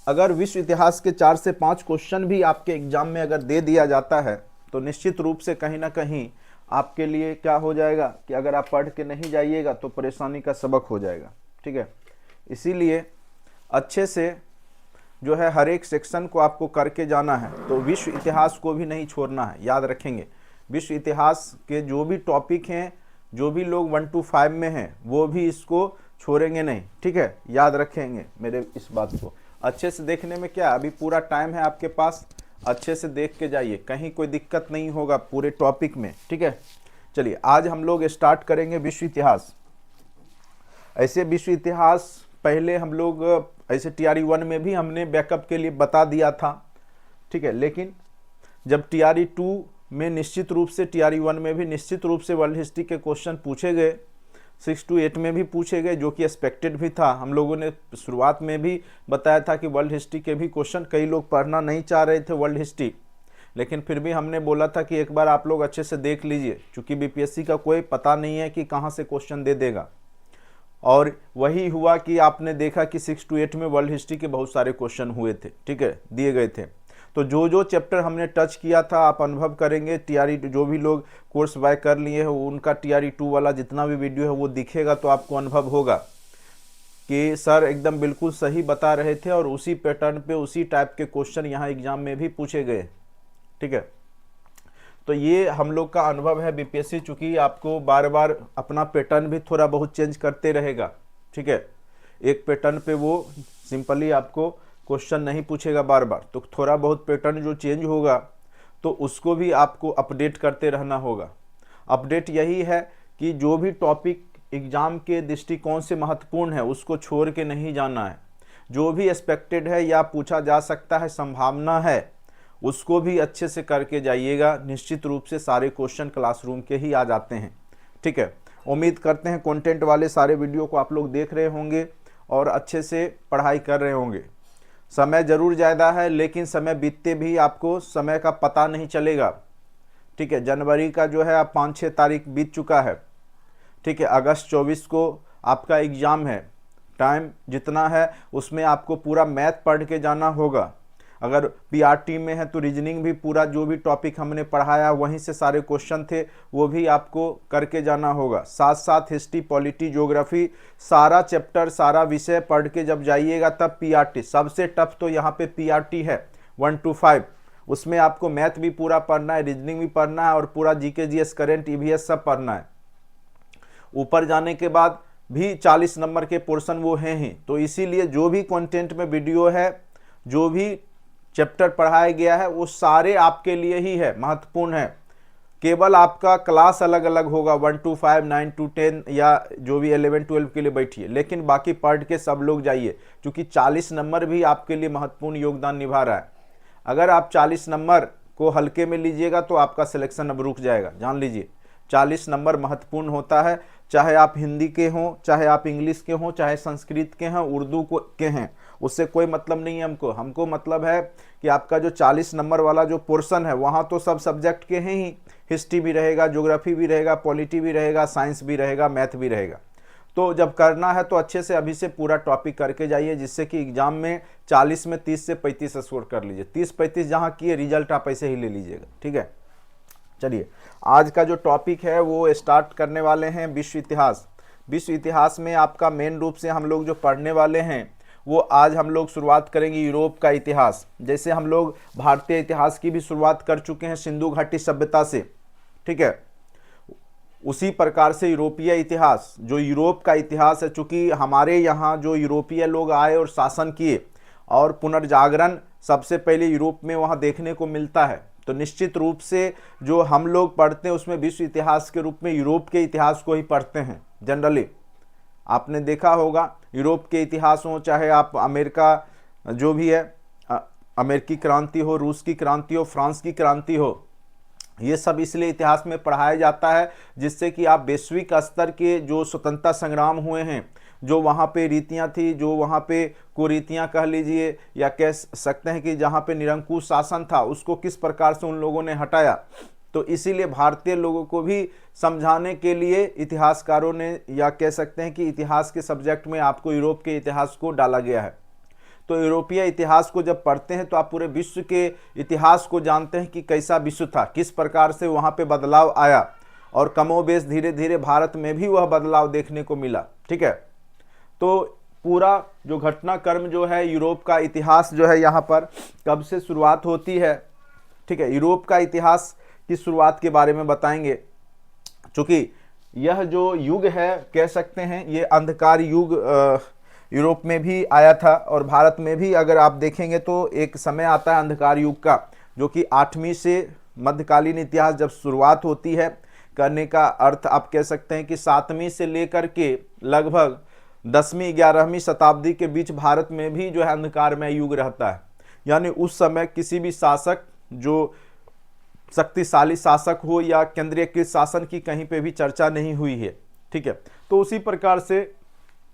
अगर विश्व इतिहास के 4 से 5 क्वेश्चन भी आपके एग्जाम में अगर दे दिया जाता है तो निश्चित रूप से कहीं ना कहीं आपके लिए क्या हो जाएगा कि अगर आप पढ़ के नहीं जाइएगा तो परेशानी का सबक हो जाएगा। ठीक है, इसीलिए अच्छे से जो है हर एक सेक्शन को आपको करके जाना है। तो विश्व इतिहास को भी नहीं छोड़ना है, याद रखेंगे। विश्व इतिहास के जो भी टॉपिक हैं, जो भी लोग 1 to 5 में हैं, वो भी इसको छोड़ेंगे नहीं। ठीक है, याद रखेंगे मेरे इस बात को। अच्छे से देखने में क्या, अभी पूरा टाइम है आपके पास, अच्छे से देख के जाइए, कहीं कोई दिक्कत नहीं होगा पूरे टॉपिक में। ठीक है, चलिए आज हम लोग स्टार्ट करेंगे विश्व इतिहास। ऐसे विश्व इतिहास पहले हम लोग ऐसे TRE 1 में भी हमने बैकअप के लिए बता दिया था। ठीक है, लेकिन जब TRE 2 में निश्चित रूप से, TRE 1 में भी निश्चित रूप से वर्ल्ड हिस्ट्री के क्वेश्चन पूछे गए, 6 to 8 में भी पूछे गए, जो कि एक्सपेक्टेड भी था। हम लोगों ने शुरुआत में भी बताया था कि वर्ल्ड हिस्ट्री के भी क्वेश्चन, कई लोग पढ़ना नहीं चाह रहे थे वर्ल्ड हिस्ट्री, लेकिन फिर भी हमने बोला था कि एक बार आप लोग अच्छे से देख लीजिए, क्योंकि BPSC का कोई पता नहीं है कि कहाँ से क्वेश्चन दे देगा। और वही हुआ कि आपने देखा कि 6 to 8 में वर्ल्ड हिस्ट्री के बहुत सारे क्वेश्चन हुए थे। ठीक है, दिए गए थे। तो जो जो चैप्टर हमने टच किया था, आप अनुभव करेंगे। TRE जो भी लोग कोर्स बाय कर लिए हैं उनका TRE 2 वाला जितना भी वीडियो है वो दिखेगा, तो आपको अनुभव होगा कि सर एकदम बिल्कुल सही बता रहे थे और उसी पैटर्न पे उसी टाइप के क्वेश्चन यहाँ एग्जाम में भी पूछे गए। ठीक है, तो ये हम लोग का अनुभव है। BPSC चूँकि आपको बार बार अपना पैटर्न भी थोड़ा बहुत चेंज करते रहेगा। ठीक है, एक पैटर्न पे वो सिंपली आपको क्वेश्चन नहीं पूछेगा बार बार, तो थोड़ा बहुत पैटर्न जो चेंज होगा तो उसको भी आपको अपडेट करते रहना होगा। अपडेट यही है कि जो भी टॉपिक एग्ज़ाम के दृष्टिकोण से महत्वपूर्ण है उसको छोड़ के नहीं जाना है। जो भी एक्सपेक्टेड है या पूछा जा सकता है, संभावना है, उसको भी अच्छे से करके जाइएगा। निश्चित रूप से सारे क्वेश्चन क्लासरूम के ही आ जाते हैं। ठीक है, उम्मीद करते हैं कंटेंट वाले सारे वीडियो को आप लोग देख रहे होंगे और अच्छे से पढ़ाई कर रहे होंगे। समय ज़रूर ज़्यादा है, लेकिन समय बीतते भी आपको समय का पता नहीं चलेगा। ठीक है, जनवरी का जो है अब 5-6 तारीख बीत चुका है। ठीक है, अगस्त 24 को आपका एग्ज़ाम है। टाइम जितना है उसमें आपको पूरा मैथ पढ़ के जाना होगा। अगर PRT में है तो रीजनिंग भी पूरा जो भी टॉपिक हमने पढ़ाया वहीं से सारे क्वेश्चन थे वो भी आपको करके जाना होगा। साथ साथ हिस्ट्री, पॉलिटी, ज्योग्राफी, सारा चैप्टर, सारा विषय पढ़ के जब जाइएगा तब PRT। सबसे टफ तो यहाँ पे PRT है 1 to 5। उसमें आपको मैथ भी पूरा पढ़ना है, रीजनिंग भी पढ़ना है और पूरा GK GS करेंट EVS सब पढ़ना है। ऊपर जाने के बाद भी 40 नंबर के पोर्शन वो हैं ही। तो इसीलिए जो भी कंटेंट में वीडियो है, जो भी चैप्टर पढ़ाया गया है, वो सारे आपके लिए ही है, महत्वपूर्ण है। केवल आपका क्लास अलग अलग होगा, 1 to 5, 9 to 10 या जो भी 11-12 के लिए बैठिए, लेकिन बाकी पढ़ के सब लोग जाइए, क्योंकि 40 नंबर भी आपके लिए महत्वपूर्ण योगदान निभा रहा है। अगर आप 40 नंबर को हल्के में लीजिएगा तो आपका सिलेक्शन अब रुक जाएगा, जान लीजिए। 40 नंबर महत्वपूर्ण होता है, चाहे आप हिंदी के हों, चाहे आप इंग्लिश के हों, चाहे संस्कृत के हैं, उर्दू के हैं, उससे कोई मतलब नहीं है हमको मतलब है कि आपका जो 40 नंबर वाला जो पोर्शन है वहाँ तो सब सब्जेक्ट के हैं ही। हिस्ट्री भी रहेगा, ज्योग्राफी भी रहेगा, पॉलिटी भी रहेगा, साइंस भी रहेगा, मैथ भी रहेगा। तो जब करना है तो अच्छे से अभी से पूरा टॉपिक करके जाइए, जिससे कि एग्जाम में 40 में 30 से 35 स्कोर कर लीजिए। 30-35 जहाँ किए, रिजल्ट आप ऐसे ही ले लीजिएगा। ठीक है, चलिए आज का जो टॉपिक है वो स्टार्ट करने वाले हैं विश्व इतिहास। विश्व इतिहास में आपका मेन रूप से हम लोग जो पढ़ने वाले हैं वो आज हम लोग शुरुआत करेंगे यूरोप का इतिहास। जैसे हम लोग भारतीय इतिहास की भी शुरुआत कर चुके हैं सिंधु घाटी सभ्यता से। ठीक है, उसी प्रकार से यूरोपीय इतिहास, जो यूरोप का इतिहास है, चूँकि हमारे यहाँ जो यूरोपीय लोग आए और शासन किए और पुनर्जागरण सबसे पहले यूरोप में वहाँ देखने को मिलता है, तो निश्चित रूप से जो हम लोग पढ़ते हैं उसमें विश्व इतिहास के रूप में यूरोप के इतिहास को ही पढ़ते हैं जनरली। आपने देखा होगा यूरोप के इतिहास हो, चाहे आप अमेरिका जो भी है, अमेरिकी क्रांति हो, रूस की क्रांति हो, फ्रांस की क्रांति हो, ये सब इसलिए इतिहास में पढ़ाया जाता है जिससे कि आप वैश्विक स्तर के जो स्वतंत्रता संग्राम हुए हैं, जो वहाँ पे रीतियाँ थी, जो वहाँ पे कुरीतियाँ कह लीजिए या कह सकते हैं कि जहाँ पे निरंकुश शासन था, उसको किस प्रकार से उन लोगों ने हटाया। तो इसीलिए भारतीय लोगों को भी समझाने के लिए इतिहासकारों ने, या कह सकते हैं कि इतिहास के सब्जेक्ट में आपको यूरोप के इतिहास को डाला गया है। तो यूरोपीय इतिहास को जब पढ़ते हैं तो आप पूरे विश्व के इतिहास को जानते हैं कि कैसा विश्व था, किस प्रकार से वहाँ पे बदलाव आया, और कमोबेश धीरे धीरे भारत में भी वह बदलाव देखने को मिला। ठीक है, तो पूरा जो घटनाक्रम जो है यूरोप का इतिहास जो है यहाँ पर कब से शुरुआत होती है। ठीक है, यूरोप का इतिहास की शुरुआत के बारे में बताएंगे, क्योंकि यह जो युग है कह सकते हैं ये अंधकार युग यूरोप में भी आया था, और भारत में भी अगर आप देखेंगे तो एक समय आता है अंधकार युग का, जो कि 8वीं से मध्यकालीन इतिहास जब शुरुआत होती है करने का अर्थ आप कह सकते हैं कि 7वीं से लेकर के लगभग 10वीं 11वीं शताब्दी के बीच भारत में भी जो है अंधकारमय युग रहता है। यानी उस समय किसी भी शासक, जो शक्तिशाली शासक हो या केंद्रीयकृत शासन की, कहीं पे भी चर्चा नहीं हुई है। ठीक है, तो उसी प्रकार से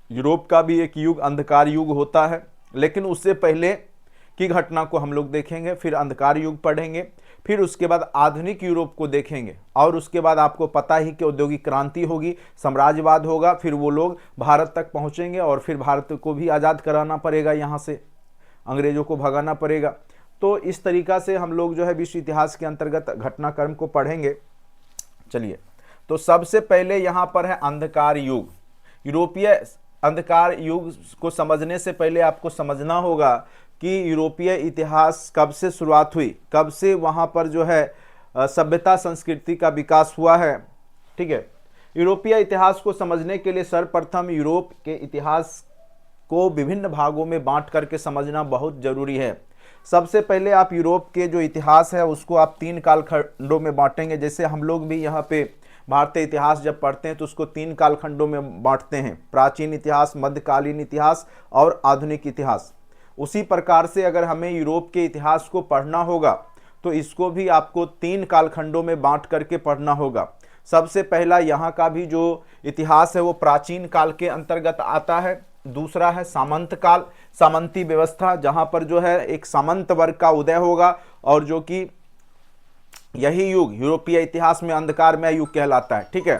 यूरोप का भी एक युग अंधकार युग होता है। लेकिन उससे पहले की घटना को हम लोग देखेंगे, फिर अंधकार युग पढ़ेंगे, फिर उसके बाद आधुनिक यूरोप को देखेंगे, और उसके बाद आपको पता ही कि औद्योगिक क्रांति होगी, साम्राज्यवाद होगा, फिर वो लोग भारत तक पहुंचेंगे और फिर भारत को भी आज़ाद कराना पड़ेगा, यहाँ से अंग्रेजों को भगाना पड़ेगा। तो इस तरीका से हम लोग जो है विश्व इतिहास के अंतर्गत घटनाक्रम को पढ़ेंगे। चलिए, तो सबसे पहले यहाँ पर है अंधकार युग। यूरोपीय अंधकार युग को समझने से पहले आपको समझना होगा कि यूरोपीय इतिहास कब से शुरुआत हुई, कब से वहाँ पर जो है सभ्यता संस्कृति का विकास हुआ है। ठीक है, यूरोपीय इतिहास को समझने के लिए सर्वप्रथम यूरोप के इतिहास को विभिन्न भागों में बांट करके समझना बहुत जरूरी है। सबसे पहले आप यूरोप के जो इतिहास है उसको आप 3 कालखंडों में बांटेंगे। जैसे हम लोग भी यहाँ पे भारतीय इतिहास जब पढ़ते हैं तो उसको 3 कालखंडों में बांटते हैं, प्राचीन इतिहास, मध्यकालीन इतिहास और आधुनिक इतिहास। उसी प्रकार से अगर हमें यूरोप के इतिहास को पढ़ना होगा तो इसको भी आपको 3 कालखंडों में बांट करके पढ़ना होगा। सबसे पहला यहाँ का भी जो इतिहास है वो प्राचीन काल के अंतर्गत आता है। दूसरा है सामंत काल, सामंती व्यवस्था, जहाँ पर जो है एक सामंत वर्ग का उदय होगा, और जो कि यही युग यूरोपीय इतिहास में अंधकारमय युग कहलाता है। ठीक है,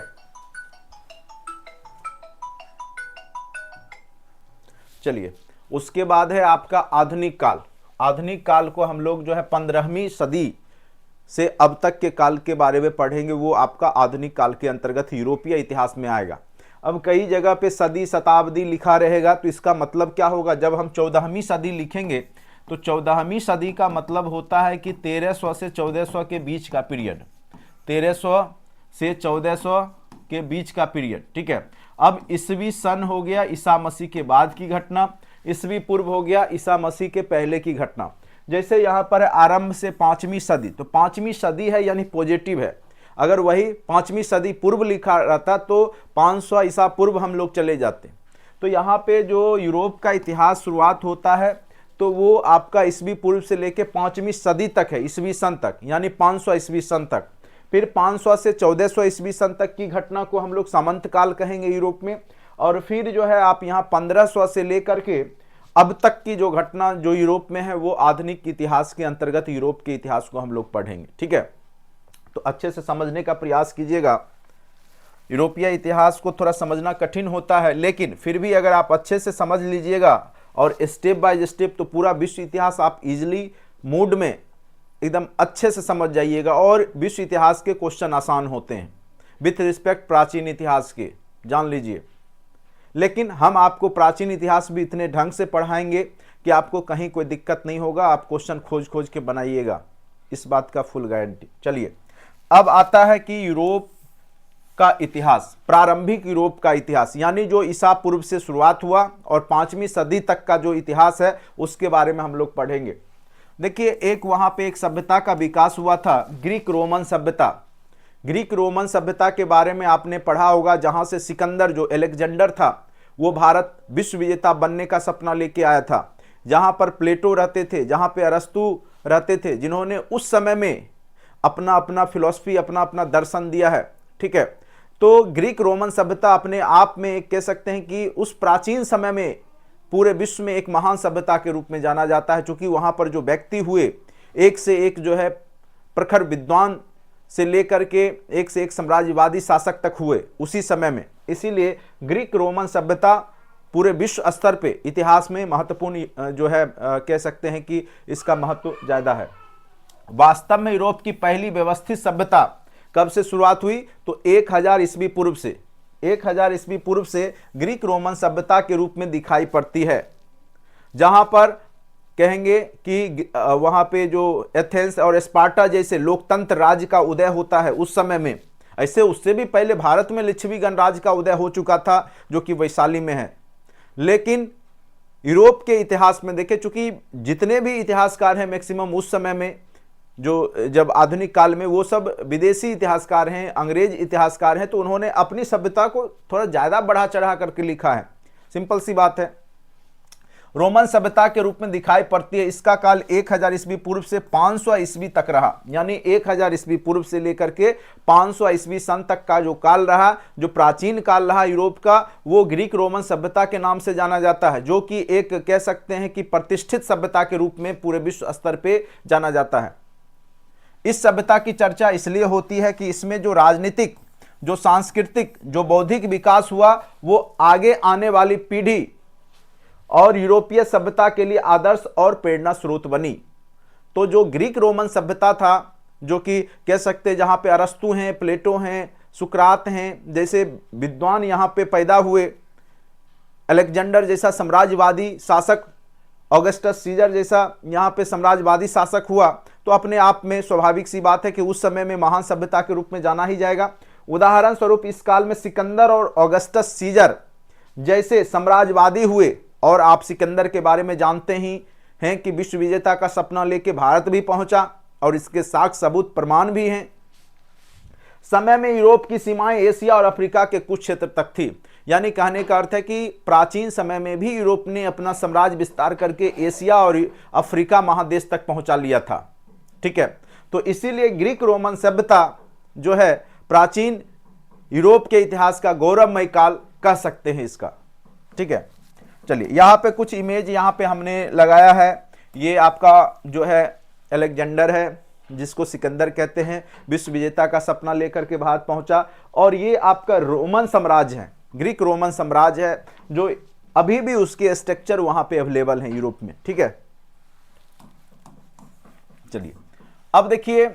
चलिए, उसके बाद है आपका आधुनिक काल। आधुनिक काल को हम लोग जो है 15वीं सदी से अब तक के काल के बारे में पढ़ेंगे, वो आपका आधुनिक काल के अंतर्गत यूरोपीय इतिहास में आएगा। अब कई जगह पे सदी शताब्दी लिखा रहेगा, तो इसका मतलब क्या होगा, जब हम 14वीं सदी लिखेंगे तो 14वीं सदी का मतलब होता है कि 1300 से 1400 के बीच का पीरियड, 1300 से 1400 के बीच का पीरियड। ठीक है, अब ईसवी सन हो गया ईसा मसीह के बाद की घटना, ईसवी पूर्व हो गया ईसा मसीह के पहले की घटना। जैसे यहाँ पर है आरंभ से 5वीं सदी, तो 5वीं सदी है यानी पॉजिटिव है। अगर वही 5वीं सदी पूर्व लिखा रहता तो 500 ईसा पूर्व हम लोग चले जाते। तो यहाँ पे जो यूरोप का इतिहास शुरुआत होता है तो वो आपका ईसवी पूर्व से लेके 5वीं सदी तक है, ईसवी सन तक, यानी 500 ईसवी सन तक। फिर 500 से 1400 ईसवी सन तक की घटना को हम लोग सामंत काल कहेंगे यूरोप में। और फिर जो है आप यहाँ 1500 से लेकर के अब तक की जो घटना जो यूरोप में है वो आधुनिक इतिहास के अंतर्गत यूरोप के इतिहास को हम लोग पढ़ेंगे। ठीक है, तो अच्छे से समझने का प्रयास कीजिएगा। यूरोपीय इतिहास को थोड़ा समझना कठिन होता है, लेकिन फिर भी अगर आप अच्छे से समझ लीजिएगा और स्टेप बाय स्टेप, तो पूरा विश्व इतिहास आप इजीली मूड में एकदम अच्छे से समझ जाइएगा। और विश्व इतिहास के क्वेश्चन आसान होते हैं विथ रिस्पेक्ट प्राचीन इतिहास के, जान लीजिए। लेकिन हम आपको प्राचीन इतिहास भी इतने ढंग से पढ़ाएंगे कि आपको कहीं कोई दिक्कत नहीं होगा, आप क्वेश्चन खोज खोज के बनाइएगा, इस बात का फुल गारंटी। चलिए, अब आता है कि यूरोप का इतिहास, प्रारंभिक यूरोप का इतिहास, यानी जो ईसा पूर्व से शुरुआत हुआ और 5वीं सदी तक का जो इतिहास है उसके बारे में हम लोग पढ़ेंगे। देखिए, एक वहां पे एक सभ्यता का विकास हुआ था, ग्रीक रोमन सभ्यता। ग्रीक रोमन सभ्यता के बारे में आपने पढ़ा होगा, जहां से सिकंदर जो अलेक्जेंडर था वो भारत विश्व विजेता बनने का सपना लेके आया था, जहां पर प्लेटो रहते थे, जहां पे अरस्तु रहते थे, जिन्होंने उस समय में अपना अपना फिलॉसफी, अपना अपना दर्शन दिया है। ठीक है, तो ग्रीक रोमन सभ्यता अपने आप में एक कह सकते हैं कि उस प्राचीन समय में पूरे विश्व में एक महान सभ्यता के रूप में जाना जाता है, क्योंकि वहां पर जो व्यक्ति हुए एक से एक जो है प्रखर विद्वान से लेकर के एक से एक साम्राज्यवादी शासक तक हुए उसी समय में। इसीलिए ग्रीक रोमन सभ्यता पूरे विश्व स्तर पे इतिहास में महत्वपूर्ण जो है कह सकते हैं कि इसका महत्व ज़्यादा है। वास्तव में यूरोप की पहली व्यवस्थित सभ्यता कब से शुरुआत हुई? तो 1000 ईस्वी पूर्व से, 1000 ईस्वी पूर्व से ग्रीक रोमन सभ्यता के रूप में दिखाई पड़ती है, जहां पर कहेंगे कि वहां पे जो एथेंस और स्पार्टा जैसे लोकतंत्र राज्य का उदय होता है उस समय में। ऐसे उससे भी पहले भारत में लिच्छवी गणराज्य का उदय हो चुका था जो कि वैशाली में है। लेकिन यूरोप के इतिहास में देखें, चूंकि जितने भी इतिहासकार हैं मैक्सिमम उस समय में जो जब आधुनिक काल में, वो सब विदेशी इतिहासकार हैं, अंग्रेज इतिहासकार हैं, तो उन्होंने अपनी सभ्यता को थोड़ा ज़्यादा बढ़ा चढ़ा करके लिखा है। सिंपल सी बात है। रोमन सभ्यता के रूप में दिखाई पड़ती है। इसका काल 1000 ईस्वी पूर्व से 500 ईस्वी तक रहा, यानी 1000 ईस्वी पूर्व से लेकर के 500 ईस्वी सन तक का जो काल रहा, जो प्राचीन काल रहा यूरोप का, वो ग्रीक रोमन सभ्यता के नाम से जाना जाता है, जो कि एक कह सकते हैं कि प्रतिष्ठित सभ्यता के रूप में पूरे विश्व स्तर पर जाना जाता है। इस सभ्यता की चर्चा इसलिए होती है कि इसमें जो राजनीतिक, जो सांस्कृतिक, जो बौद्धिक विकास हुआ, वो आगे आने वाली पीढ़ी और यूरोपीय सभ्यता के लिए आदर्श और प्रेरणा स्रोत बनी। तो जो ग्रीक रोमन सभ्यता था, जो कि कह सकते हैं जहां पे अरस्तु हैं, प्लेटो हैं, सुकरात हैं जैसे विद्वान यहां पे पैदा हुए, अलेक्जेंडर जैसा साम्राज्यवादी शासक, ऑगस्टस सीजर जैसा यहाँ पे साम्राज्यवादी शासक हुआ, तो अपने आप में स्वाभाविक सी बात है कि उस समय में महान सभ्यता के रूप में जाना ही जाएगा। उदाहरण स्वरूप इस काल में सिकंदर और ऑगस्टस सीजर जैसे साम्राज्यवादी हुए, और आप सिकंदर के बारे में जानते ही हैं कि विश्व विजेता का सपना लेके भारत भी पहुंचा, और इसके साक्ष्य सबूत प्रमाण भी हैं। समय में यूरोप की सीमाएं एशिया और अफ्रीका के कुछ क्षेत्र तक थी, यानी कहने का अर्थ है कि प्राचीन समय में भी यूरोप ने अपना साम्राज्य विस्तार करके एशिया और अफ्रीका महादेश तक पहुंचा लिया था। ठीक है, तो इसीलिए ग्रीक रोमन सभ्यता जो है प्राचीन यूरोप के इतिहास का गौरवमय काल कह सकते हैं इसका। ठीक है, चलिए यहाँ पे कुछ इमेज यहाँ पे हमने लगाया है। ये आपका जो है अलेक्जेंडर है, जिसको सिकंदर कहते हैं, विश्व विजेता का सपना लेकर के भारत पहुंचा, और ये आपका रोमन साम्राज्य है, ग्रीक रोमन साम्राज्य है, जो अभी भी उसके स्ट्रक्चर वहां पे अवेलेबल हैं यूरोप में। ठीक है, चलिए अब देखिए,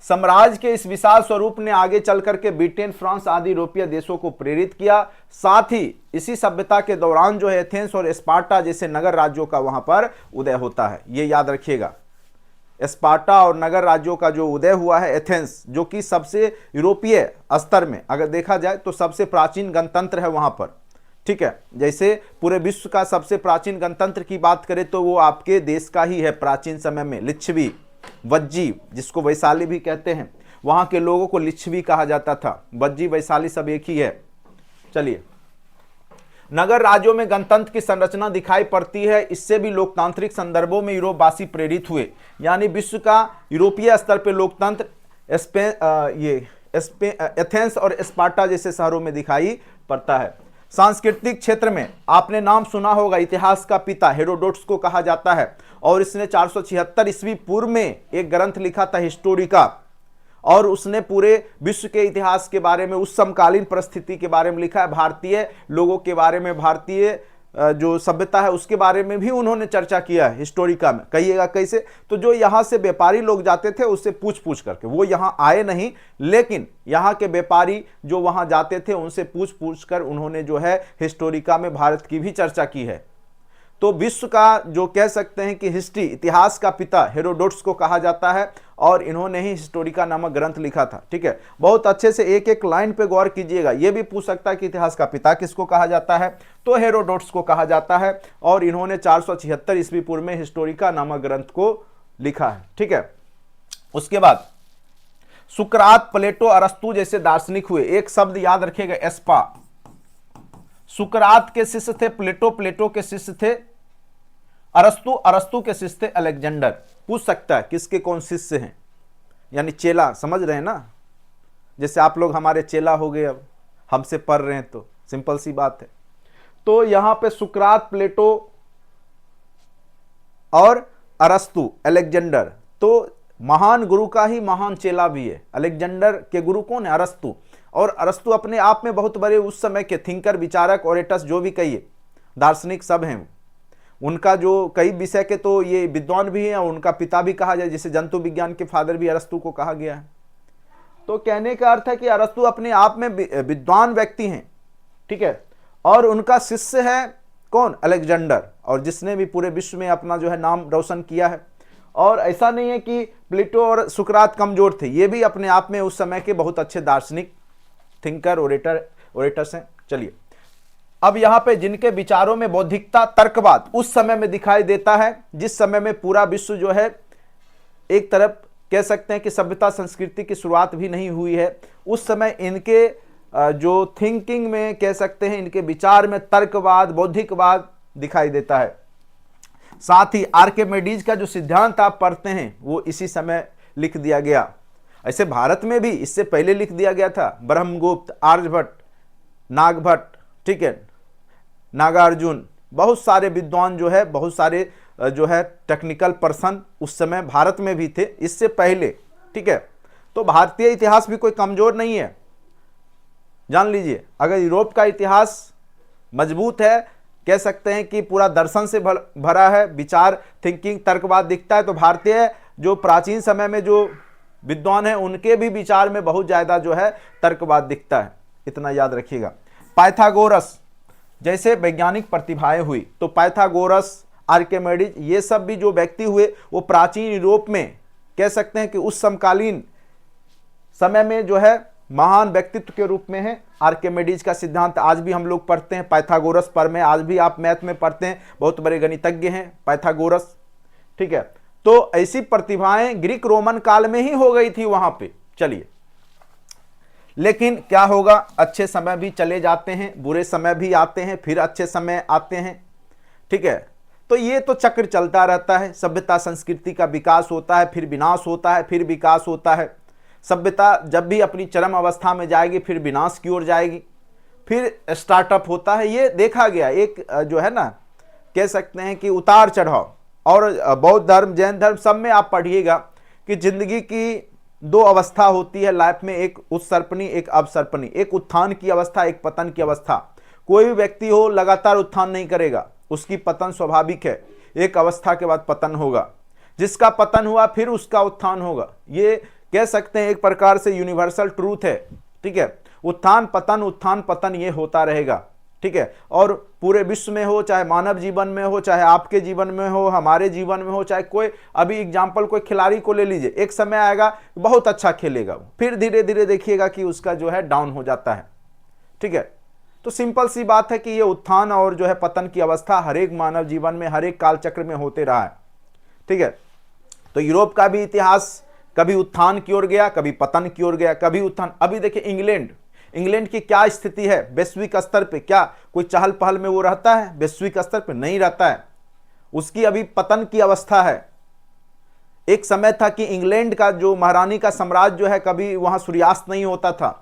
साम्राज्य के इस विशाल स्वरूप ने आगे चल करके ब्रिटेन, फ्रांस आदि यूरोपीय देशों को प्रेरित किया। साथ ही इसी सभ्यता के दौरान जो है एथेंस और स्पार्टा जैसे नगर राज्यों का वहां पर उदय होता है। ये याद रखिएगा, स्पार्टा और नगर राज्यों का जो उदय हुआ है, एथेंस जो कि सबसे यूरोपीय स्तर में अगर देखा जाए तो सबसे प्राचीन गणतंत्र है वहां पर। ठीक है, जैसे पूरे विश्व का सबसे प्राचीन गणतंत्र की बात करें तो वो आपके देश का ही है प्राचीन समय में, लिच्छवी वज्जी, जिसको वैशाली भी कहते हैं। वहां के लोगों को लिच्छवी कहा जाता था, वज्जी वैशाली सब एक ही है। चलिए, नगर राज्यों में गणतंत्र की संरचना दिखाई पड़ती है। इससे भी लोकतांत्रिक संदर्भों में यूरोपवासी प्रेरित हुए, यानी विश्व का यूरोपीय स्तर पर लोकतंत्र एथेंस और स्पार्टा जैसे शहरों में दिखाई पड़ता है। सांस्कृतिक क्षेत्र में आपने नाम सुना होगा, इतिहास का पिता हेरोडोटस को कहा जाता है, और इसने 476 ईस्वी पूर्व में एक ग्रंथ लिखा था हिस्टोरिका, और उसने पूरे विश्व के इतिहास के बारे में, उस समकालीन परिस्थिति के बारे में लिखा है, भारतीय लोगों के बारे में, भारतीय जो सभ्यता है उसके बारे में भी उन्होंने चर्चा किया है हिस्टोरिका में। कहिएगा कैसे? तो जो यहाँ से व्यापारी लोग जाते थे उससे पूछ पूछ करके, वो यहाँ आए नहीं, लेकिन यहाँ के व्यापारी जो वहाँ जाते थे उनसे पूछ पूछ कर उन्होंने जो है हिस्टोरिका में भारत की भी चर्चा की है। तो विश्व का जो कह सकते हैं कि हिस्ट्री, इतिहास का पिता हेरोडोटस को कहा जाता है, और इन्होंने ही हिस्टोरिका नामक ग्रंथ लिखा था। ठीक है, बहुत अच्छे से एक एक लाइन पे गौर कीजिएगा। ये भी पूछ सकता है कि इतिहास का पिता किसको कहा जाता है, तो हेरोडोटस को कहा जाता है, और इन्होंने 476 ईस्वी पूर्व में हिस्टोरिका नामक ग्रंथ को लिखा है। ठीक है, उसके बाद सुकरात, प्लेटो, अरस्तु जैसे दार्शनिक हुए। एक शब्द याद रखिएगा, एस्पा। सुकरात के शिष्य थे प्लेटो, प्लेटो के शिष्य थे अरस्तु, अरस्तु के शिष्य थे अलेक्जेंडर। पूछ सकता है किसके कौन शिष्य हैं, यानी चेला, समझ रहे हैं ना, जैसे आप लोग हमारे चेला हो गए, अब हमसे पढ़ रहे हैं, तो सिंपल सी बात है। तो यहां पे सुकरात, प्लेटो और अरस्तु, अलेक्जेंडर, तो महान गुरु का ही महान चेला भी है। अलेक्जेंडर के गुरु कौन है? अरस्तु। और अरस्तु अपने आप में बहुत बड़े उस समय के थिंकर, विचारक, ओरेटस, जो भी कहिए, दार्शनिक सब हैं। उनका जो कई विषय के तो ये विद्वान भी हैं और उनका पिता भी कहा जाए, जिसे जंतु विज्ञान के फादर भी अरस्तु को कहा गया है। तो कहने का अर्थ है कि अरस्तु अपने आप में विद्वान व्यक्ति हैं, ठीक है। और उनका शिष्य है कौन? अलेक्जेंडर, और जिसने भी पूरे विश्व में अपना जो है नाम रोशन किया है। और ऐसा नहीं है कि प्लेटो और सुकरात कमजोर थे, ये भी अपने आप में उस समय के बहुत अच्छे दार्शनिक, थिंकर, ओरेटर्स हैं। चलिए, अब यहां पे जिनके विचारों में बौद्धिकता, तर्कवाद उस समय में दिखाई देता है, जिस समय में पूरा विश्व जो है एक तरफ कह सकते हैं कि सभ्यता संस्कृति की शुरुआत भी नहीं हुई है, उस समय इनके जो थिंकिंग में कह सकते हैं, इनके विचार में तर्कवाद, बौद्धिकवाद दिखाई देता है। साथ ही आर्किमिडीज का जो सिद्धांत आप पढ़ते हैं वो इसी समय लिख दिया गया। ऐसे भारत में भी इससे पहले लिख दिया गया था। ब्रह्मगुप्त, आर्यभट्ट, नागभट्ट, ठीक है, नागार्जुन, बहुत सारे विद्वान जो है, बहुत सारे जो है टेक्निकल पर्सन उस समय भारत में भी थे इससे पहले, ठीक है। तो भारतीय इतिहास भी कोई कमजोर नहीं है, जान लीजिए। अगर यूरोप का इतिहास मजबूत है, कह सकते हैं कि पूरा दर्शन से भरा है, विचार, थिंकिंग, तर्कवाद दिखता है, तो भारतीय जो प्राचीन समय में जो विद्वान हैं उनके भी विचार में बहुत ज़्यादा जो है तर्कवाद दिखता है, इतना याद रखिएगा। पाइथागोरस जैसे वैज्ञानिक प्रतिभाएं हुई, तो पाइथागोरस, आर्किमिडीज, ये सब भी जो व्यक्ति हुए वो प्राचीन यूरोप में कह सकते हैं कि उस समकालीन समय में जो है महान व्यक्तित्व के रूप में है। आर्किमिडीज का सिद्धांत आज भी हम लोग पढ़ते हैं, पाइथागोरस पर में आज भी आप मैथ में पढ़ते हैं, बहुत बड़े गणितज्ञ हैं पाइथागोरस, ठीक है। तो ऐसी प्रतिभाएं ग्रीक रोमन काल में ही हो गई थी वहां पे। चलिए, लेकिन क्या होगा, अच्छे समय भी चले जाते हैं, बुरे समय भी आते हैं, फिर अच्छे समय आते हैं, ठीक है। तो ये तो चक्र चलता रहता है। सभ्यता संस्कृति का विकास होता है, फिर विनाश होता है, फिर विकास होता है। सभ्यता जब भी अपनी चरम अवस्था में जाएगी फिर विनाश की ओर जाएगी, फिर स्टार्टअप होता है। ये देखा गया एक जो है ना, कह सकते हैं कि उतार चढ़ाव। और बौद्ध धर्म, जैन धर्म, सब में आप पढ़िएगा कि जिंदगी की दो अवस्था होती है लाइफ में, एक उत्सर्पणी, एक अवसर्पणी, एक उत्थान की अवस्था, एक पतन की अवस्था। कोई भी व्यक्ति हो लगातार उत्थान नहीं करेगा, उसकी पतन स्वाभाविक है। एक अवस्था के बाद पतन होगा, जिसका पतन हुआ फिर उसका उत्थान होगा। ये कह सकते हैं एक प्रकार से यूनिवर्सल ट्रूथ है, ठीक है। उत्थान पतन ये होता रहेगा, ठीक है। और पूरे विश्व में हो, चाहे मानव जीवन में हो, चाहे आपके जीवन में हो, हमारे जीवन में हो, चाहे कोई, अभी एग्जाम्पल कोई खिलाड़ी को ले लीजिए, एक समय आएगा बहुत अच्छा खेलेगा, फिर धीरे धीरे देखिएगा कि उसका जो है डाउन हो जाता है, ठीक है। तो सिंपल सी बात है कि ये उत्थान और जो है पतन की अवस्था हर एक मानव जीवन में, हर एक काल चक्र में होते रहा है, ठीक है। तो यूरोप का भी इतिहास कभी उत्थान की ओर गया, कभी पतन की ओर गया, कभी उत्थान। अभी देखिए इंग्लैंड की क्या स्थिति है वैश्विक स्तर पे, क्या कोई चहल पहल में वो रहता है? वैश्विक स्तर पे नहीं रहता है, उसकी अभी पतन की अवस्था है। एक समय था कि इंग्लैंड का जो महारानी का साम्राज्य जो है कभी वहां सूर्यास्त नहीं होता था,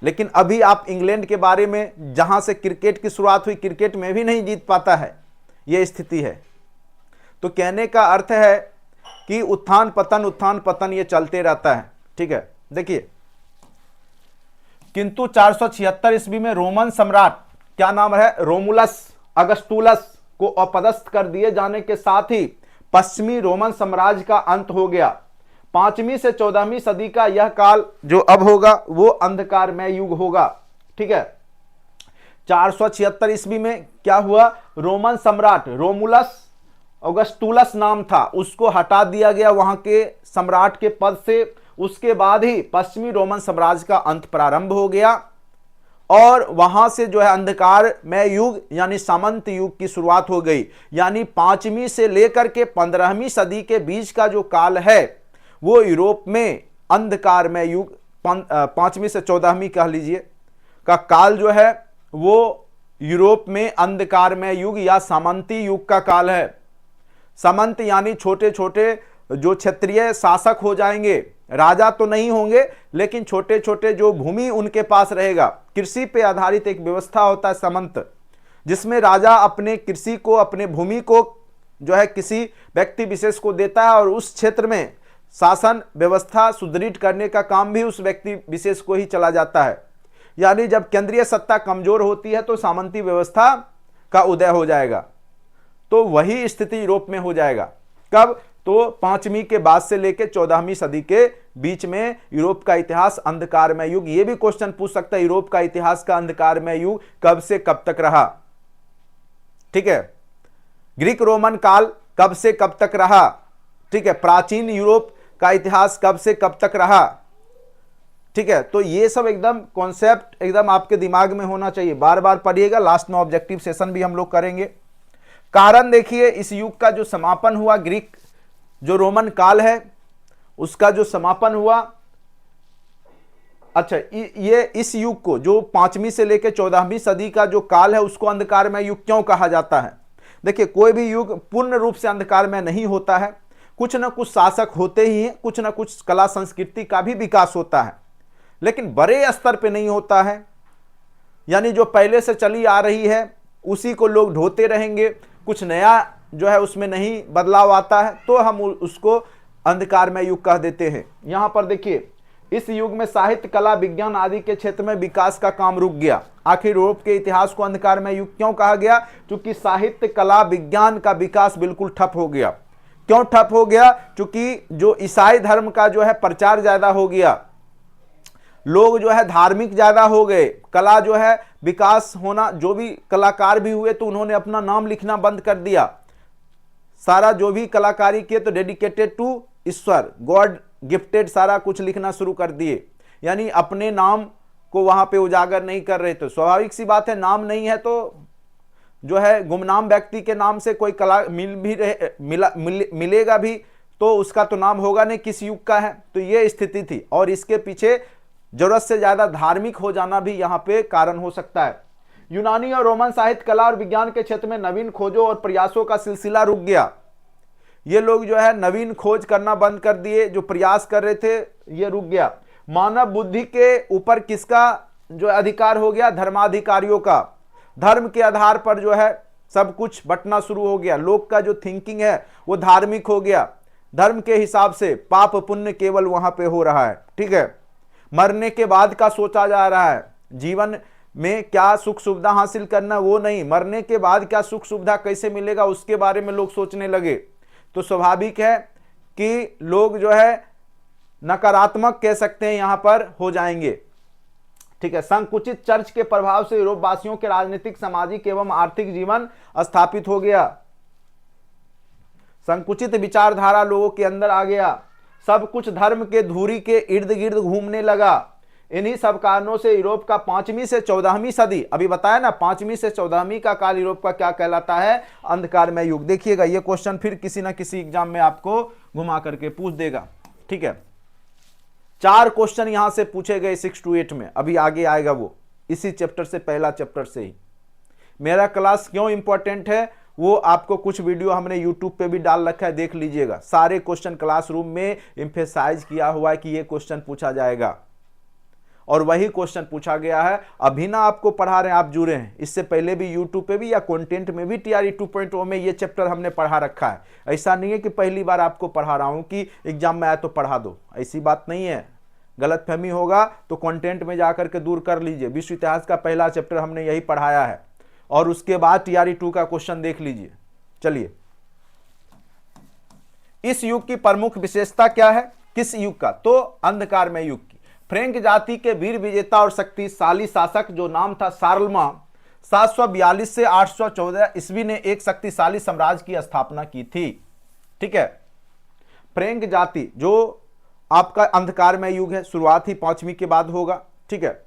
लेकिन अभी आप इंग्लैंड के बारे में, जहां से क्रिकेट की शुरुआत हुई, क्रिकेट में भी नहीं जीत पाता है, यह स्थिति है। तो कहने का अर्थ है कि उत्थान पतन ये चलते रहता है, ठीक है। देखिए, किंतु 476 ईस्वी में रोमन सम्राट, क्या नाम है, रोमुलस अगस्टुलस को अपदस्थ कर दिए जाने के साथ ही पश्चिमी रोमन साम्राज्य का अंत हो गया। 5वीं से 14वीं सदी का यह काल जो अब होगा वो अंधकारमय युग होगा, ठीक है। 476 ईस्वी में क्या हुआ, रोमन सम्राट रोमुलस अगस्टुलस नाम था, उसको हटा दिया गया वहां के सम्राट के पद से। उसके बाद ही पश्चिमी रोमन साम्राज्य का अंत प्रारंभ हो गया और वहां से जो है अंधकारमय युग यानी सामंत युग की शुरुआत हो गई। यानी 5वीं से लेकर के 15वीं सदी के बीच का जो काल है वो यूरोप में अंधकारमय युग, 5वीं से 14वीं कह लीजिए का काल जो है वो यूरोप में अंधकारमय युग या सामंती युग का काल है। सामंत यानी छोटे छोटे जो क्षत्रिय शासक हो जाएंगे, राजा तो नहीं होंगे लेकिन छोटे छोटे जो भूमि उनके पास रहेगा, कृषि पे आधारित एक व्यवस्था होता है सामंत, जिसमें राजा अपने कृषि को, अपने भूमि को जो है किसी व्यक्ति विशेष को देता है और उस क्षेत्र में शासन व्यवस्था सुदृढ़ करने का काम भी उस व्यक्ति विशेष को ही चला जाता है। यानी जब केंद्रीय सत्ता कमजोर होती है तो सामंती व्यवस्था का उदय हो जाएगा। तो वही स्थिति यूरोप में हो जाएगा। कब? तो 5वीं के बाद से लेकर 14वीं सदी के बीच में यूरोप का इतिहास अंधकारमय युग। ये भी क्वेश्चन पूछ सकता है, यूरोप का इतिहास का अंधकारमय युग कब से कब तक रहा। ठीक है, ग्रीक रोमन काल कब से कब तक रहा। ठीक है, प्राचीन यूरोप का इतिहास कब से कब तक रहा। ठीक है, तो ये सब एकदम कॉन्सेप्ट एकदम आपके दिमाग में होना चाहिए, बार बार पढ़िएगा। लास्ट में ऑब्जेक्टिव सेशन भी हम लोग करेंगे। कारण देखिए, इस युग का जो समापन हुआ, ग्रीक जो रोमन काल है उसका जो समापन हुआ, अच्छा ये इस युग को जो 5वीं से लेकर 14वीं सदी का जो काल है उसको अंधकारमय युग क्यों कहा जाता है। देखिए, कोई भी युग पूर्ण रूप से अंधकारमय नहीं होता है, कुछ ना कुछ शासक होते ही हैं, कुछ ना कुछ कला संस्कृति का भी विकास होता है, लेकिन बड़े स्तर पे नहीं होता है। यानी जो पहले से चली आ रही है उसी को लोग ढोते रहेंगे, कुछ नया जो है उसमें नहीं बदलाव आता है, तो हम उसको अंधकारमय युग कह देते हैं। यहां पर देखिए, इस युग में साहित्य, कला, विज्ञान आदि के क्षेत्र में विकास का काम रुक गया। आखिर यूरोप के इतिहास को अंधकारमय युग क्यों कहा गया? क्योंकि साहित्य, कला, विज्ञान का विकास बिल्कुल ठप हो गया। क्यों ठप हो गया? क्योंकि जो ईसाई धर्म का जो है प्रचार ज्यादा हो गया, लोग जो है धार्मिक ज्यादा हो गए, कला जो है विकास होना, जो भी कलाकार भी हुए तो उन्होंने अपना नाम लिखना बंद कर दिया। सारा जो भी कलाकारी किए तो डेडिकेटेड टू ईश्वर, गॉड गिफ्टेड, सारा कुछ लिखना शुरू कर दिए। यानी अपने नाम को वहां पे उजागर नहीं कर रहे। तो स्वाभाविक सी बात है, नाम नहीं है तो जो है गुमनाम व्यक्ति के नाम से कोई कला मिलेगा भी तो उसका तो नाम होगा नहीं किस युग का है। तो ये स्थिति थी, और इसके पीछे जरूरत से ज्यादा धार्मिक हो जाना भी यहाँ पे कारण हो सकता है। यूनानी और रोमन साहित्य, कला और विज्ञान के क्षेत्र में नवीन खोजों और प्रयासों का सिलसिला रुक गया। ये लोग जो है नवीन खोज करना बंद कर दिए, जो प्रयास कर रहे थे ये रुक गया। मानव बुद्धि के ऊपर किसका जो अधिकार हो गया? धर्माधिकारियों का। धर्म के आधार पर जो है सब कुछ बंटना शुरू हो गया। लोग का जो थिंकिंग है वो धार्मिक हो गया, धर्म के हिसाब से पाप पुण्य केवल वहां पे हो रहा है। ठीक है, मरने के बाद का सोचा जा रहा है, जीवन में क्या सुख सुविधा हासिल करना वो नहीं, मरने के बाद क्या सुख सुविधा कैसे मिलेगा उसके बारे में लोग सोचने लगे। तो स्वाभाविक है कि लोग जो है नकारात्मक कह सकते हैं यहां पर हो जाएंगे। ठीक है, संकुचित चर्च के प्रभाव से यूरोप वासियों के राजनीतिक, सामाजिक एवं आर्थिक जीवन स्थापित हो गया। संकुचित विचारधारा लोगों के अंदर आ गया, सब कुछ धर्म के धुरी के इर्द गिर्द घूमने लगा। इन्हीं सब कारणों से यूरोप का 5वीं से 14वीं सदी, अभी बताया ना 5वीं से 14वीं का काल यूरोप का क्या कहलाता है? अंधकारमय युग। देखिएगा ये क्वेश्चन फिर किसी ना किसी एग्जाम में आपको घुमा करके पूछ देगा। ठीक है, 4 क्वेश्चन यहां से पूछे गए 6 to 8 में, अभी आगे आएगा वो इसी चैप्टर से, पहला चैप्टर से ही। मेरा क्लास क्यों इंपॉर्टेंट है वो आपको कुछ वीडियो हमने यूट्यूब पे भी डाल रखा है, देख लीजिएगा। सारे क्वेश्चन क्लासरूम में एम्फेसाइज किया हुआ है कि ये क्वेश्चन पूछा जाएगा, और वही क्वेश्चन पूछा गया है। अभी ना आपको पढ़ा रहे हैं, आप जुड़े हैं, इससे पहले भी यूट्यूब पे भी या कंटेंट में भी TRE 2.0 में ये चैप्टर हमने पढ़ा रखा है। ऐसा नहीं है कि पहली बार आपको पढ़ा रहा हूं कि एग्जाम में आया तो पढ़ा दो, ऐसी बात नहीं है। गलतफहमी होगा तो कंटेंट में जाकर के दूर कर लीजिए। विश्व इतिहास का पहला चैप्टर हमने यही पढ़ाया है, और उसके बाद TRE 2 का क्वेश्चन देख लीजिए। चलिए, इस युग की प्रमुख विशेषता क्या है? किस युग का? तो अंधकारमय युग की। फ्रेंक जाति के वीर विजेता और शक्तिशाली शासक जो नाम था शार्लमा, 742 से 814 ईस्वी ने एक शक्तिशाली साम्राज्य की स्थापना की थी। ठीक है, फ्रेंक जाति जो आपका अंधकारमय युग है, शुरुआत ही 5वीं के बाद होगा। ठीक है,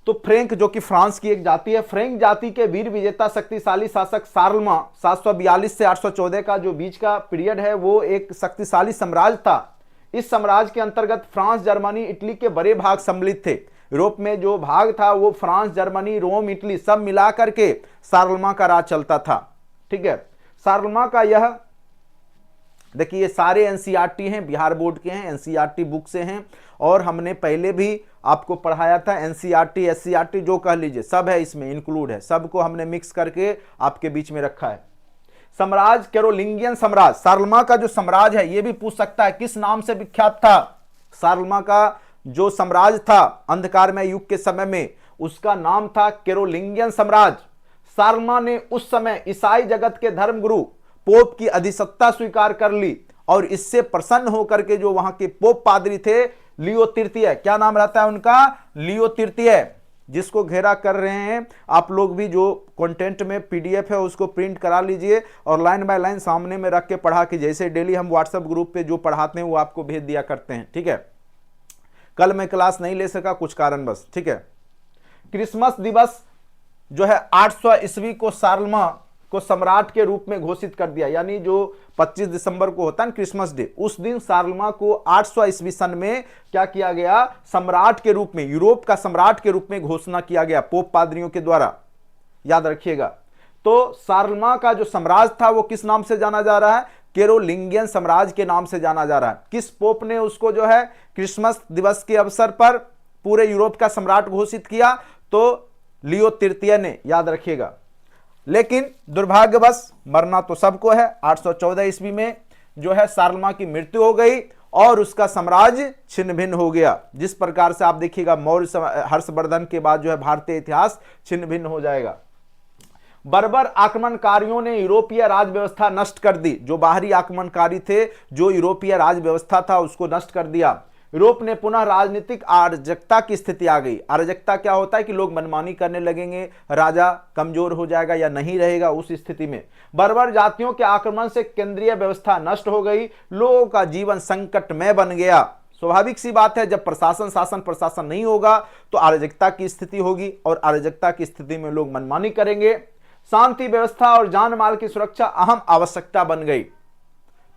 तो फ्रेंक जो कि फ्रांस की एक जाति है, फ्रेंक जाति के वीर विजेता शक्तिशाली शासक शार्लमा 742 से 814 का जो बीच का पीरियड है वो एक शक्तिशाली साम्राज्य था। इस साम्राज्य के अंतर्गत फ्रांस, जर्मनी, इटली के बड़े भाग सम्मिलित थे। यूरोप में जो भाग था वो फ्रांस, जर्मनी, रोम, इटली सब मिला करके शार्लमा का राज चलता था। ठीक है, शार्लमा का यह देखिए, ये सारे NCERT हैं, बिहार बोर्ड के हैं, NCERT बुक से हैं, और हमने पहले भी आपको पढ़ाया था। NCERT, SCERT जो कह लीजिए सब है, इसमें इंक्लूड है, सबको हमने मिक्स करके आपके बीच में रखा है। साम्राज्य कैरोलिंगियन साम्राज्य, सार्लमा का जो साम्राज्य है, ये भी पूछ सकता है किस नाम से विख्यात था। सार्लमा का जो साम्राज्य था अंधकारमय युग के समय में, उसका नाम था कैरोलिंगियन साम्राज्य। सार्लमा ने उस समय ईसाई जगत के धर्मगुरु पोप की अधिसत्ता स्वीकार कर ली और इससे प्रसन्न होकर के जो वहां के पोप पादरी थे लियो तृतीय, क्या नाम रहता है उनका, लियो तृतीय, जिसको घेरा कर रहे हैं आप लोग भी, जो कंटेंट में पीडीएफ है उसको प्रिंट करा लीजिए और लाइन बाय लाइन सामने में रख के पढ़ा कीजिए। जैसे डेली हम व्हाट्सएप ग्रुप पे जो पढ़ाते हैं वो आपको भेज दिया करते हैं, ठीक है। कल मैं क्लास नहीं ले सका कुछ कारणवश, ठीक है। क्रिसमस दिवस जो है 800 ईस्वी को सार्लमा को सम्राट के रूप में घोषित कर दिया, यानी जो 25 दिसंबर को होता है क्रिसमस डे, उस दिन सार्लमा को 800 ईस्वी सन में क्या किया गया, सम्राट के रूप में, यूरोप का सम्राट के रूप में घोषणा किया गया पोप पादरियों के द्वारा, याद रखिएगा। तो सार्लमा का जो साम्राज्य था वो किस नाम से जाना जा रहा है, कैरोलिंगियन साम्राज्य के नाम से जाना जा रहा है। किस पोप ने उसको जो है क्रिसमस दिवस के अवसर पर पूरे यूरोप का सम्राट घोषित किया, तो लियो तृतीय ने, याद रखिएगा। लेकिन दुर्भाग्यवश मरना तो सबको है, 814 ईस्वी में जो है सार्लमा की मृत्यु हो गई और उसका साम्राज्य छिन्न भिन्न हो गया। जिस प्रकार से आप देखिएगा मौर्य हर्षवर्धन के बाद जो है भारतीय इतिहास छिन्न भिन्न हो जाएगा। बर्बर आक्रमणकारियों ने यूरोपीय राज व्यवस्था नष्ट कर दी, जो बाहरी आक्रमणकारी थे, जो यूरोपीय राज व्यवस्था था उसको नष्ट कर दिया। यूरोप ने पुनः राजनीतिक अराजकता की स्थिति आ गई। अराजकता क्या होता है कि लोग मनमानी करने लगेंगे, राजा कमजोर हो जाएगा या नहीं रहेगा, उस स्थिति में बर्बर जातियों के आक्रमण से केंद्रीय व्यवस्था नष्ट हो गई, लोगों का जीवन संकटमय बन गया। स्वाभाविक सी बात है, जब प्रशासन शासन प्रशासन नहीं होगा तो अराजकता की स्थिति होगी और अराजकता की स्थिति में लोग मनमानी करेंगे। शांति व्यवस्था और जान माल की सुरक्षा अहम आवश्यकता बन गई,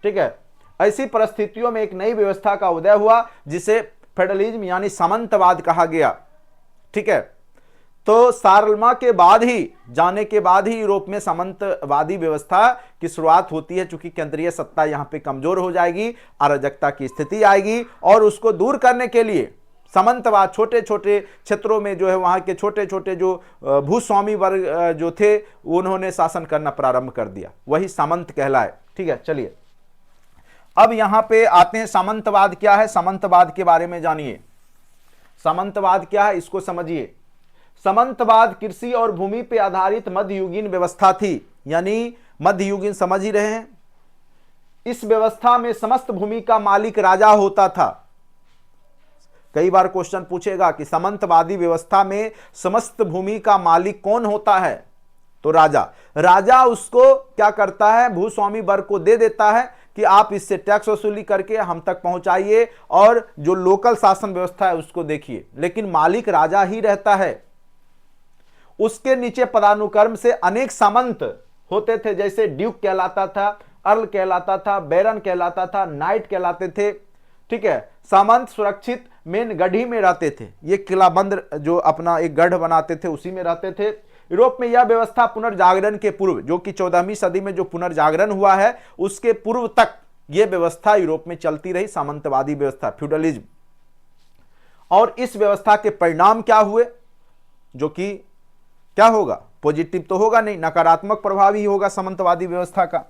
ठीक है। ऐसी परिस्थितियों में एक नई व्यवस्था का उदय हुआ जिसे फेडरलिज्म यानी सामंतवाद कहा गया, ठीक है। तो सार्लमा के बाद ही, जाने के बाद ही यूरोप में सामंतवादी व्यवस्था की शुरुआत होती है, चूंकि केंद्रीय सत्ता यहां पे कमजोर हो जाएगी, अराजकता की स्थिति आएगी और उसको दूर करने के लिए सामंतवाद, छोटे छोटे क्षेत्रों में जो है वहां के छोटे छोटे जो भूस्वामी वर्ग जो थे उन्होंने शासन करना प्रारंभ कर दिया, वही सामंत कहलाए, ठीक है। चलिए अब यहां पे आते हैं, सामंतवाद क्या है, सामंतवाद के बारे में जानिए। सामंतवाद क्या है इसको समझिए। सामंतवाद कृषि और भूमि पे आधारित मध्ययुगीन व्यवस्था थी, यानी मध्ययुगीन समझ ही रहे हैं। इस व्यवस्था में समस्त भूमि का मालिक राजा होता था। कई बार क्वेश्चन पूछेगा कि सामंतवादी व्यवस्था में समस्त भूमि का मालिक कौन होता है, तो राजा। राजा उसको क्या करता है, भूस्वामी वर्ग को दे देता है कि आप इससे टैक्स वसूली करके हम तक पहुंचाइए और जो लोकल शासन व्यवस्था है उसको देखिए, लेकिन मालिक राजा ही रहता है। उसके नीचे पदानुक्रम से अनेक सामंत होते थे, जैसे ड्यूक कहलाता था, अर्ल कहलाता था, बैरन कहलाता था, नाइट कहलाते थे, ठीक है। सामंत सुरक्षित मेन गढ़ी में रहते थे, ये किलाबंद जो अपना एक गढ़ बनाते थे उसी में रहते थे। यूरोप में यह व्यवस्था पुनर्जागरण के पूर्व, जो कि 14वीं सदी में जो पुनर्जागरण हुआ है उसके पूर्व तक यह व्यवस्था यूरोप में चलती रही, सामंतवादी व्यवस्था, फ्यूडलिज्म। और इस व्यवस्था के परिणाम क्या हुए, जो कि क्या होगा, पॉजिटिव तो होगा नहीं, नकारात्मक प्रभाव ही होगा सामंतवादी व्यवस्था का।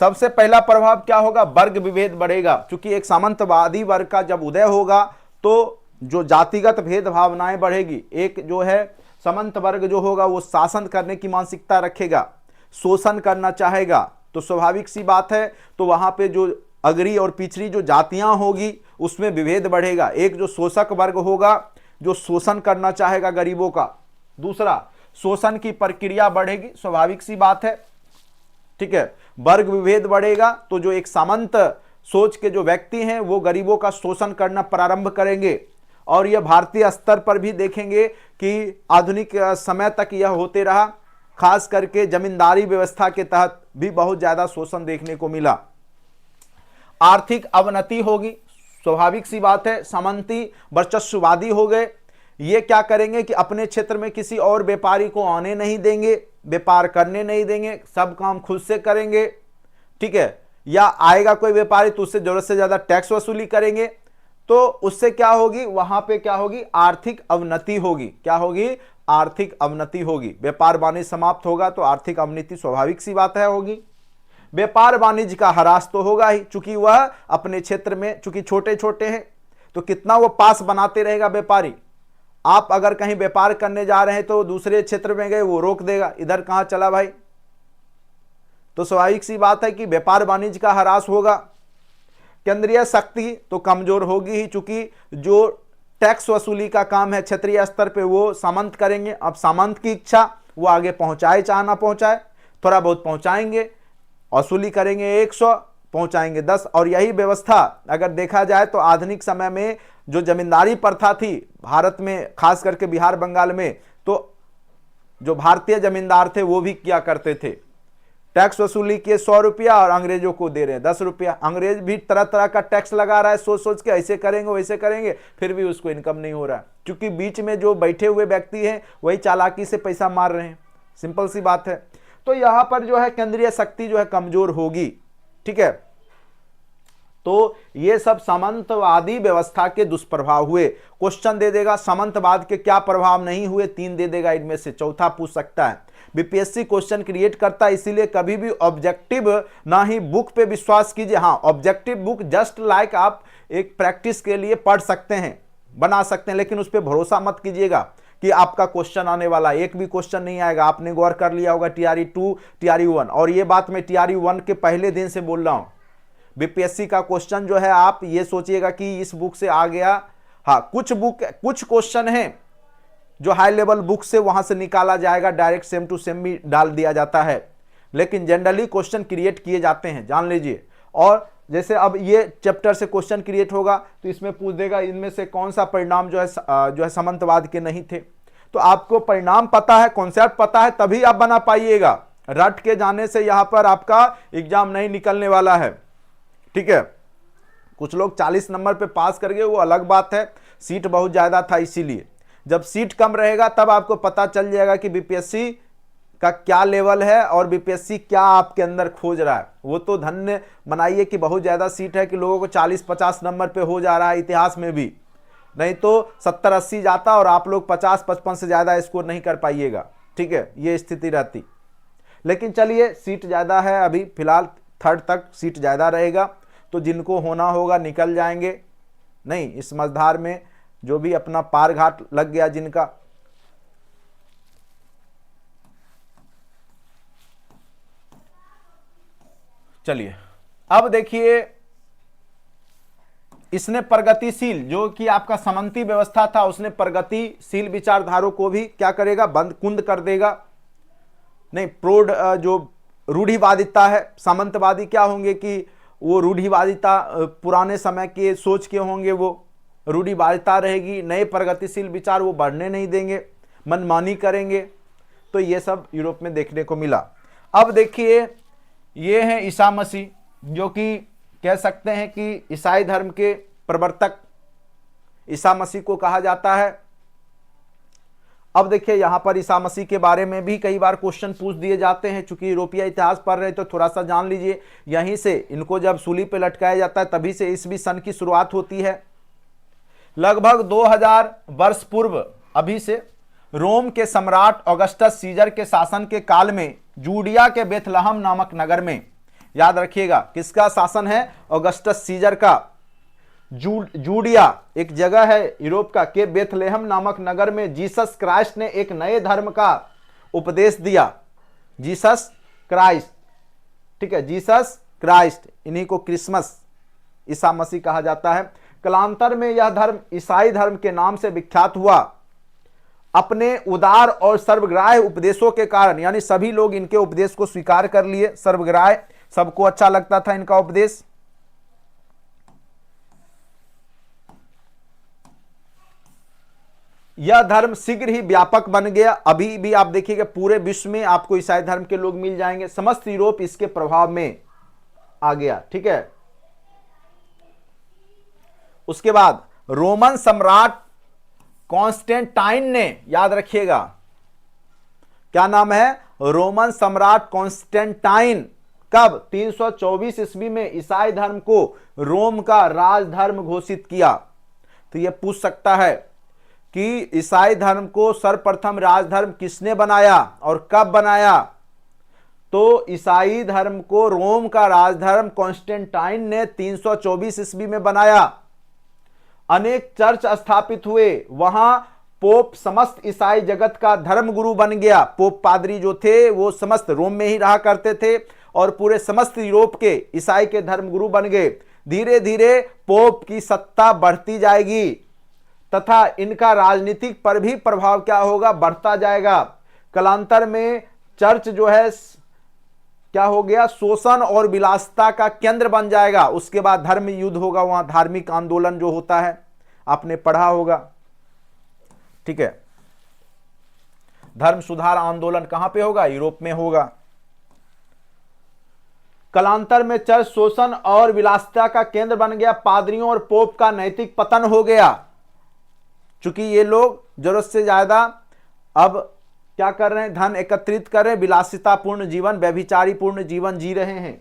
सबसे पहला प्रभाव क्या होगा, वर्ग विभेद बढ़ेगा। क्योंकि एक सामंतवादी वर्ग का जब उदय होगा तो जो जातिगत भेद भावनाएं बढ़ेगी। एक जो है सामंत वर्ग जो होगा वो शासन करने की मानसिकता रखेगा, शोषण करना चाहेगा, तो स्वाभाविक सी बात है, तो वहां पे जो अगरी और पिछड़ी जो जातियां होगी उसमें विभेद बढ़ेगा। एक जो शोषक वर्ग होगा जो शोषण करना चाहेगा गरीबों का, दूसरा शोषण की प्रक्रिया बढ़ेगी, स्वाभाविक सी बात है, ठीक है। वर्ग विभेद बढ़ेगा तो जो एक सामंत सोच के जो व्यक्ति हैं वो गरीबों का शोषण करना प्रारंभ करेंगे। और यह भारतीय स्तर पर भी देखेंगे कि आधुनिक समय तक यह होते रहा, खास करके जमींदारी व्यवस्था के तहत भी बहुत ज्यादा शोषण देखने को मिला। आर्थिक अवनति होगी, स्वाभाविक सी बात है, सामंती वर्चस्ववादी हो गए। ये क्या करेंगे कि अपने क्षेत्र में किसी और व्यापारी को आने नहीं देंगे, व्यापार करने नहीं देंगे, सब काम खुद से करेंगे, ठीक है। या आएगा कोई व्यापारी तो उससे जरूरत से ज्यादा टैक्स वसूली करेंगे, तो उससे क्या होगी, वहां पे क्या होगी, आर्थिक अवनति होगी। क्या होगी, आर्थिक अवनति होगी। व्यापार वाणिज्य समाप्त होगा तो आर्थिक अवनति स्वाभाविक सी बात है होगी। व्यापार वाणिज्य का ह्रास तो होगा ही, चूंकि वह अपने क्षेत्र में चूंकि छोटे छोटे हैं तो कितना वो पास बनाते रहेगा व्यापारी। आप अगर कहीं व्यापार करने जा रहे हैं तो दूसरे क्षेत्र में गए, वो रोक देगा, इधर कहां चला भाई। तो स्वाभाविक सी बात है कि व्यापार वाणिज्य का ह्रास होगा। केंद्रीय शक्ति तो कमजोर होगी ही, चूंकि जो टैक्स वसूली का काम है क्षेत्रीय स्तर पे वो सामंत करेंगे। अब सामंत की इच्छा, वो आगे पहुंचाए चाहे ना पहुंचाए, थोड़ा बहुत पहुंचाएंगे, वसूली करेंगे 100, पहुंचाएंगे 10। और यही व्यवस्था अगर देखा जाए तो आधुनिक समय में जो जमींदारी प्रथा थी भारत में, खास करके बिहार बंगाल में, तो जो भारतीय जमींदार थे वो भी क्या करते थे, टैक्स वसूली किए 100 रुपया और अंग्रेजों को दे रहे हैं 10 रुपया। अंग्रेज भी तरह तरह का टैक्स लगा रहा है, सोच सोच के ऐसे करेंगे वैसे करेंगे, फिर भी उसको इनकम नहीं हो रहा है, क्योंकि बीच में जो बैठे हुए व्यक्ति हैं वही चालाकी से पैसा मार रहे हैं। सिंपल सी बात है। तो यहां पर जो है केंद्रीय शक्ति जो है कमजोर होगी। ठीक है, तो ये सब सामंतवादी व्यवस्था के दुष्प्रभाव हुए। क्वेश्चन दे देगा सामंतवाद के क्या प्रभाव नहीं हुए, 3 दे देगा, इनमें से चौथा पूछ सकता है। बीपीएससी क्वेश्चन क्रिएट करता है, इसीलिए कभी भी ऑब्जेक्टिव ना ही बुक पे विश्वास कीजिए। हाँ, ऑब्जेक्टिव बुक जस्ट लाइक आप एक प्रैक्टिस के लिए पढ़ सकते हैं, बना सकते हैं, लेकिन उस पर भरोसा मत कीजिएगा कि आपका क्वेश्चन आने वाला, एक भी क्वेश्चन नहीं आएगा। आपने गौर कर लिया होगा टीआरई 2, टीआरई 1, और ये बात मैं टीआरई 1 के पहले दिन से बोल रहा हूं। बीपीएससी का क्वेश्चन जो है आप ये सोचिएगा कि इस बुक से आ गया। हाँ, कुछ क्वेश्चन है जो हाई लेवल बुक से वहां से निकाला जाएगा, डायरेक्ट सेम टू सेम भी डाल दिया जाता है, लेकिन जनरली क्वेश्चन क्रिएट किए जाते हैं, जान लीजिए। और जैसे अब ये चैप्टर से क्वेश्चन क्रिएट होगा तो इसमें पूछ देगा इनमें से कौन सा परिणाम जो है सामंतवाद के नहीं थे। तो आपको परिणाम पता है, कॉन्सेप्ट पता है, तभी आप बना पाइएगा। रट के जाने से यहां पर आपका एग्जाम नहीं निकलने वाला है। ठीक है, कुछ लोग 40 नंबर पे पास कर गए, वो अलग बात है, सीट बहुत ज्यादा था इसीलिए। जब सीट कम रहेगा तब आपको पता चल जाएगा कि बीपीएससी का क्या लेवल है और बीपीएससी क्या आपके अंदर खोज रहा है। वो तो धन्य बनाइए कि बहुत ज्यादा सीट है कि लोगों को 40-50 नंबर पे हो जा रहा है इतिहास में भी, नहीं तो 70-80 जाता और आप लोग 50-55 से ज्यादा स्कोर नहीं कर पाइएगा। ठीक है, ये स्थिति रहती। लेकिन चलिए, सीट ज्यादा है अभी फिलहाल, 3rd तक सीट ज्यादा रहेगा, तो जिनको होना होगा निकल जाएंगे। नहीं, इस मझधार में जो भी अपना पार घाट लग गया जिनका, चलिए अब देखिए, इसने प्रगतिशील जो कि आपका समंती व्यवस्था था, उसने प्रगतिशील विचारधारों को भी क्या करेगा, बंद कुंद कर देगा। नहीं, प्रौढ़ जो रूढ़िवादिता है, सामंतवादी क्या होंगे कि वो रूढ़िवादिता पुराने समय के सोच के होंगे, वो रूढ़िवादिता रहेगी। नए प्रगतिशील विचार वो बढ़ने नहीं देंगे, मनमानी करेंगे। तो ये सब यूरोप में देखने को मिला। अब देखिए, ये हैं ईसा मसीह, जो कि कह सकते हैं कि ईसाई धर्म के प्रवर्तक ईसा मसीह को कहा जाता है। अब देखिए, यहां पर ईसा मसीह के बारे में भी कई बार क्वेश्चन पूछ दिए जाते हैं। चूंकि यूरोपीय इतिहास पढ़ रहे तो थोड़ा सा जान लीजिए। यहीं से इनको जब सूली पे लटकाया जाता है तभी से ईसवी सन की शुरुआत होती है। लगभग 2000 वर्ष पूर्व अभी से रोम के सम्राट ऑगस्टस सीजर के शासन के काल में जूडिया के बेथलहम नामक नगर में, याद रखिएगा किसका शासन है, ऑगस्टस सीजर का। जूडिया एक जगह है यूरोप का, के बेथलेहम नामक नगर में जीसस क्राइस्ट ने एक नए धर्म का उपदेश दिया। जीसस क्राइस्ट, ठीक है, जीसस क्राइस्ट, इन्हीं को क्रिसमस ईसा मसीह कहा जाता है। कालांतर में यह धर्म ईसाई धर्म के नाम से विख्यात हुआ। अपने उदार और सर्वग्राह्य उपदेशों के कारण, यानी सभी लोग इनके उपदेश को स्वीकार कर लिए, सर्वग्राह्य, सबको अच्छा लगता था इनका उपदेश। यह धर्म शीघ्र ही व्यापक बन गया। अभी भी आप देखिएगा पूरे विश्व में आपको ईसाई धर्म के लोग मिल जाएंगे। समस्त यूरोप इसके प्रभाव में आ गया। ठीक है, उसके बाद रोमन सम्राट कॉन्स्टेंटाइन ने, याद रखिएगा क्या नाम है, रोमन सम्राट कॉन्स्टेंटाइन, कब, 324 ईस्वी में ईसाई धर्म को रोम का राजधर्म घोषित किया। तो यह पूछ सकता है कि ईसाई धर्म को सर्वप्रथम राजधर्म किसने बनाया और कब बनाया? तो ईसाई धर्म को रोम का राजधर्म कॉन्स्टेंटाइन ने 324 ईस्वी में बनाया। अनेक चर्च स्थापित हुए, वहां पोप समस्त ईसाई जगत का धर्म गुरु बन गया। पोप पादरी जो थे वो समस्त रोम में ही रहा करते थे और पूरे समस्त यूरोप के ईसाई के धर्म गुरु बन गए। धीरे धीरे पोप की सत्ता बढ़ती जाएगी तथा इनका राजनीतिक पर भी प्रभाव क्या होगा? बढ़ता जाएगा। कालांतर में चर्च जो है क्या हो गया? शोषण और विलासिता का केंद्र बन जाएगा। उसके बाद धर्म युद्ध होगा, वहां धार्मिक आंदोलन जो होता है आपने पढ़ा होगा, ठीक है। धर्म सुधार आंदोलन कहां पे होगा? यूरोप में होगा। कालांतर में चर्च शोषण और विलासिता का केंद्र बन गया। पादरियों और पोप का नैतिक पतन हो गया, चूंकि ये लोग जरूरत से ज्यादा अब क्या कर रहे हैं? धन एकत्रित कर रहे हैं, विलासितापूर्ण जीवन, व्यभिचारीपूर्ण जीवन जी रहे हैं।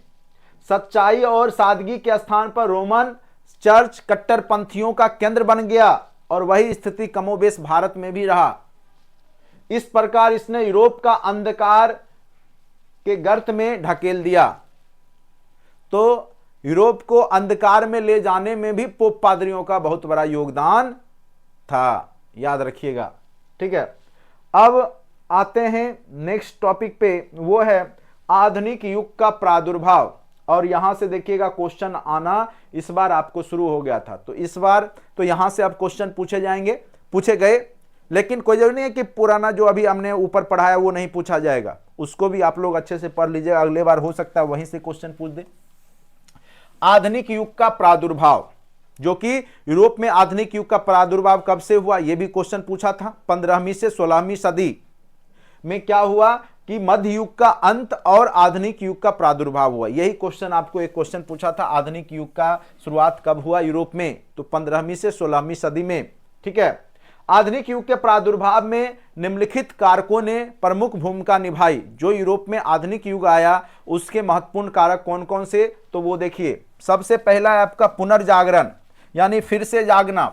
सच्चाई और सादगी के स्थान पर रोमन चर्च कट्टरपंथियों का केंद्र बन गया और वही स्थिति कमोबेश भारत में भी रहा। इस प्रकार इसने यूरोप का अंधकार के गर्त में ढकेल दिया। तो यूरोप को अंधकार में ले जाने में भी पोप पादरियों का बहुत बड़ा योगदान था, याद रखिएगा, ठीक है। अब आते हैं नेक्स्ट टॉपिक पे, वो है आधुनिक युग का प्रादुर्भाव। और यहां से देखिएगा क्वेश्चन आना इस बार आपको शुरू हो गया था, तो इस बार तो यहां से अब क्वेश्चन पूछे जाएंगे, पूछे गए, लेकिन कोई जरूरी नहीं है कि पुराना जो अभी हमने ऊपर पढ़ाया वो नहीं पूछा जाएगा, उसको भी आप लोग अच्छे से पढ़ लीजिएगा। अगले बार हो सकता है वहीं से क्वेश्चन पूछ दे। आधुनिक युग का प्रादुर्भाव, जो कि यूरोप में आधुनिक युग का प्रादुर्भाव कब से हुआ, यह भी क्वेश्चन पूछा था। 15वीं से 16वीं सदी में क्या हुआ कि मध्य युग का अंत और आधुनिक युग का प्रादुर्भाव हुआ। यही क्वेश्चन आपको एक क्वेश्चन पूछा था, आधुनिक युग का शुरुआत कब हुआ यूरोप में, तो 15वीं से 16वीं सदी में, ठीक है। आधुनिक युग के प्रादुर्भाव में निम्नलिखित कारकों ने प्रमुख भूमिका निभाई। जो यूरोप में आधुनिक युग आया उसके महत्वपूर्ण कारक कौन कौन से, तो वो देखिए। सबसे पहला है आपका पुनर्जागरण, यानी फिर से जागना।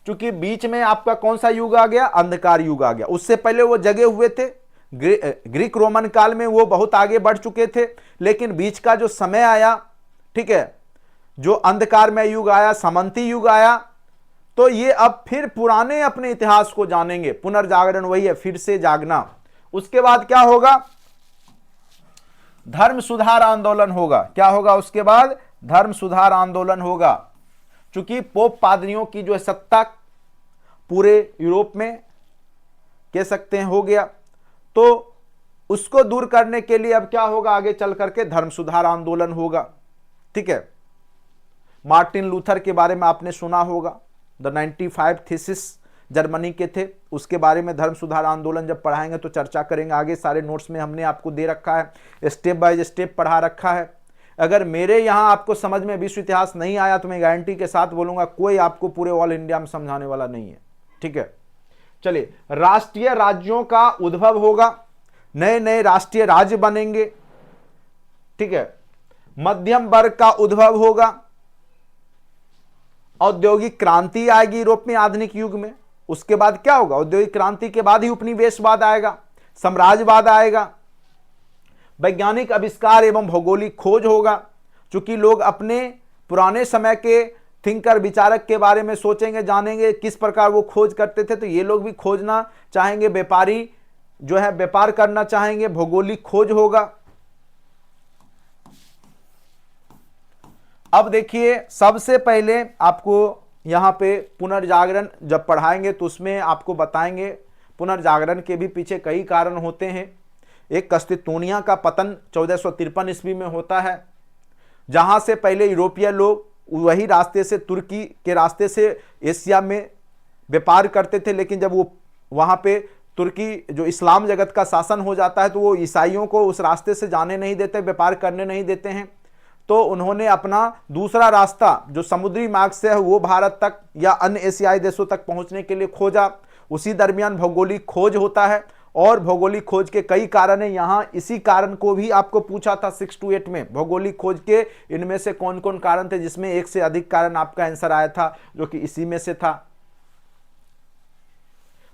क्योंकि बीच में आपका कौन सा युग आ गया? अंधकार युग आ गया। उससे पहले वो जगे हुए थे, ग्रीक रोमन काल में वो बहुत आगे बढ़ चुके थे, लेकिन बीच का जो समय आया, ठीक है, जो अंधकारमय युग आया, सामंती युग आया, तो ये अब फिर पुराने अपने इतिहास को जानेंगे। पुनर्जागरण वही है, फिर से जागना। उसके बाद क्या होगा? धर्म सुधार आंदोलन होगा। क्या होगा उसके बाद? धर्म सुधार आंदोलन होगा। चूंकि पोप पादरियों की जो सत्ता पूरे यूरोप में कह सकते हैं हो गया, तो उसको दूर करने के लिए अब क्या होगा? आगे चल करके धर्म सुधार आंदोलन होगा, ठीक है। मार्टिन लूथर के बारे में आपने सुना होगा, द 95 थीसिस जर्मनी के थे, उसके बारे में धर्म सुधार आंदोलन जब पढ़ाएंगे तो चर्चा करेंगे आगे। सारे नोट्स में हमने आपको दे रखा है, स्टेप बाय स्टेप पढ़ा रखा है। अगर मेरे यहां आपको समझ में विश्व इतिहास नहीं आया तो मैं गारंटी के साथ बोलूंगा कोई आपको पूरे ऑल इंडिया में समझाने वाला नहीं है, ठीक है। चलिए, राष्ट्रीय राज्यों का उद्भव होगा, नए नए राष्ट्रीय राज्य बनेंगे, ठीक है। मध्यम वर्ग का उद्भव होगा, औद्योगिक क्रांति आएगी यूरोप में आधुनिक युग में। उसके बाद क्या होगा? औद्योगिक क्रांति के बाद ही उपनिवेशवाद आएगा, साम्राज्यवाद आएगा, वैज्ञानिक आविष्कार एवं भौगोलिक खोज होगा। चूंकि लोग अपने पुराने समय के थिंकर विचारक के बारे में सोचेंगे, जानेंगे किस प्रकार वो खोज करते थे, तो ये लोग भी खोजना चाहेंगे, व्यापारी जो है व्यापार करना चाहेंगे, भौगोलिक खोज होगा। अब देखिए, सबसे पहले आपको यहां पे पुनर्जागरण जब पढ़ाएंगे तो उसमें आपको बताएंगे पुनर्जागरण के भी पीछे कई कारण होते हैं। एक कस्तितूनिया का पतन 1453 ईस्वी में होता है, जहां से पहले यूरोपीय लोग वही रास्ते से, तुर्की के रास्ते से एशिया में व्यापार करते थे, लेकिन जब वो वहां पे तुर्की जो इस्लाम जगत का शासन हो जाता है तो वो ईसाइयों को उस रास्ते से जाने नहीं देते, व्यापार करने नहीं देते हैं। तो उन्होंने अपना दूसरा रास्ता जो समुद्री मार्ग से है वो भारत तक या अन्य एशियाई देशों तक पहुंचने के लिए खोजा। उसी दरमियान भौगोलिक खोज होता है, और भौगोलिक खोज के कई कारण है। यहाँ इसी कारण को भी आपको पूछा था 6 to 8 में, भौगोलिक खोज के इनमें से कौन कौन कारण थे, जिसमें एक से अधिक कारण आपका आंसर आया था, जो कि इसी में से था।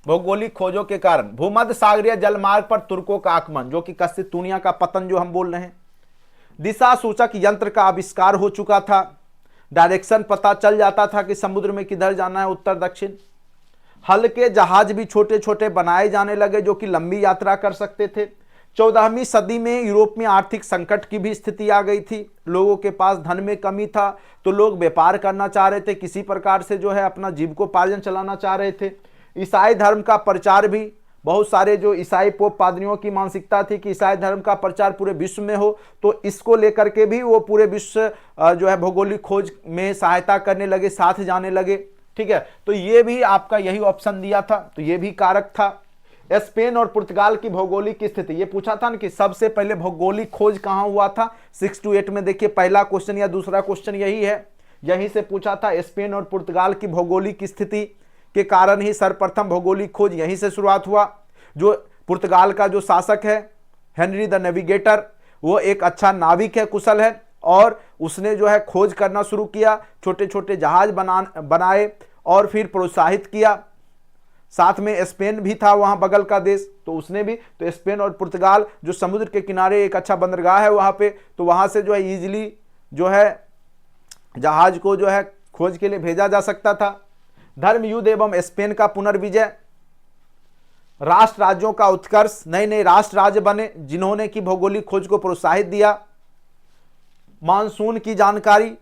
भौगोलिक खोजों के कारण भूमध्य सागरीय जलमार्ग पर तुर्कों का आगमन, जो कि कस्तितूनिया का पतन जो हम बोल रहे हैं। दिशा सूचक यंत्र का आविष्कार हो चुका था, डायरेक्शन पता चल जाता था कि समुद्र में किधर जाना है, उत्तर दक्षिण। हल्के जहाज भी छोटे छोटे बनाए जाने लगे जो कि लंबी यात्रा कर सकते थे। 14वीं सदी में यूरोप में आर्थिक संकट की भी स्थिति आ गई थी, लोगों के पास धन में कमी था, तो लोग व्यापार करना चाह रहे थे, किसी प्रकार से जो है अपना जीविकोपार्जन चलाना चाह रहे थे। ईसाई धर्म का प्रचार भी, बहुत सारे जो ईसाई पोप पादरियों की मानसिकता थी कि ईसाई धर्म का प्रचार पूरे विश्व में हो, तो इसको लेकर के भी वो पूरे विश्व जो है भौगोलिक खोज में सहायता करने लगे, साथ जाने लगे। ठीक है, तो ये भी आपका यही ऑप्शन दिया था, तो ये भी कारक था। स्पेन और पुर्तगाल की भौगोलिक स्थिति, ये पूछा था ना कि सबसे पहले भौगोलिक खोज कहां हुआ था 6 to 8 में। देखिए पहला क्वेश्चन या दूसरा क्वेश्चन यही है, यहीं से पूछा था। स्पेन और पुर्तगाल की भौगोलिक स्थिति के कारण ही सर्वप्रथम भौगोलिक खोज यहीं से शुरुआत हुआ। जो पुर्तगाल का जो शासक है हेनरी द नेविगेटर, वो एक अच्छा नाविक है, कुशल है, और उसने जो है खोज करना शुरू किया, छोटे छोटे जहाज बनाए और फिर प्रोत्साहित किया। साथ में स्पेन भी था वहां बगल का देश, तो उसने भी, तो स्पेन और पुर्तगाल जो समुद्र के किनारे एक अच्छा बंदरगाह है वहां पे, तो वहां से जो है इजीली जो है जहाज को जो है खोज के लिए भेजा जा सकता था। धर्म युद्ध एवं स्पेन का पुनर्विजय, राष्ट्र राज्यों का उत्कर्ष, नए नए राष्ट्र राज्य बने जिन्होंने की भौगोलिक खोज को प्रोत्साहित दिया। मानसून की जानकारी,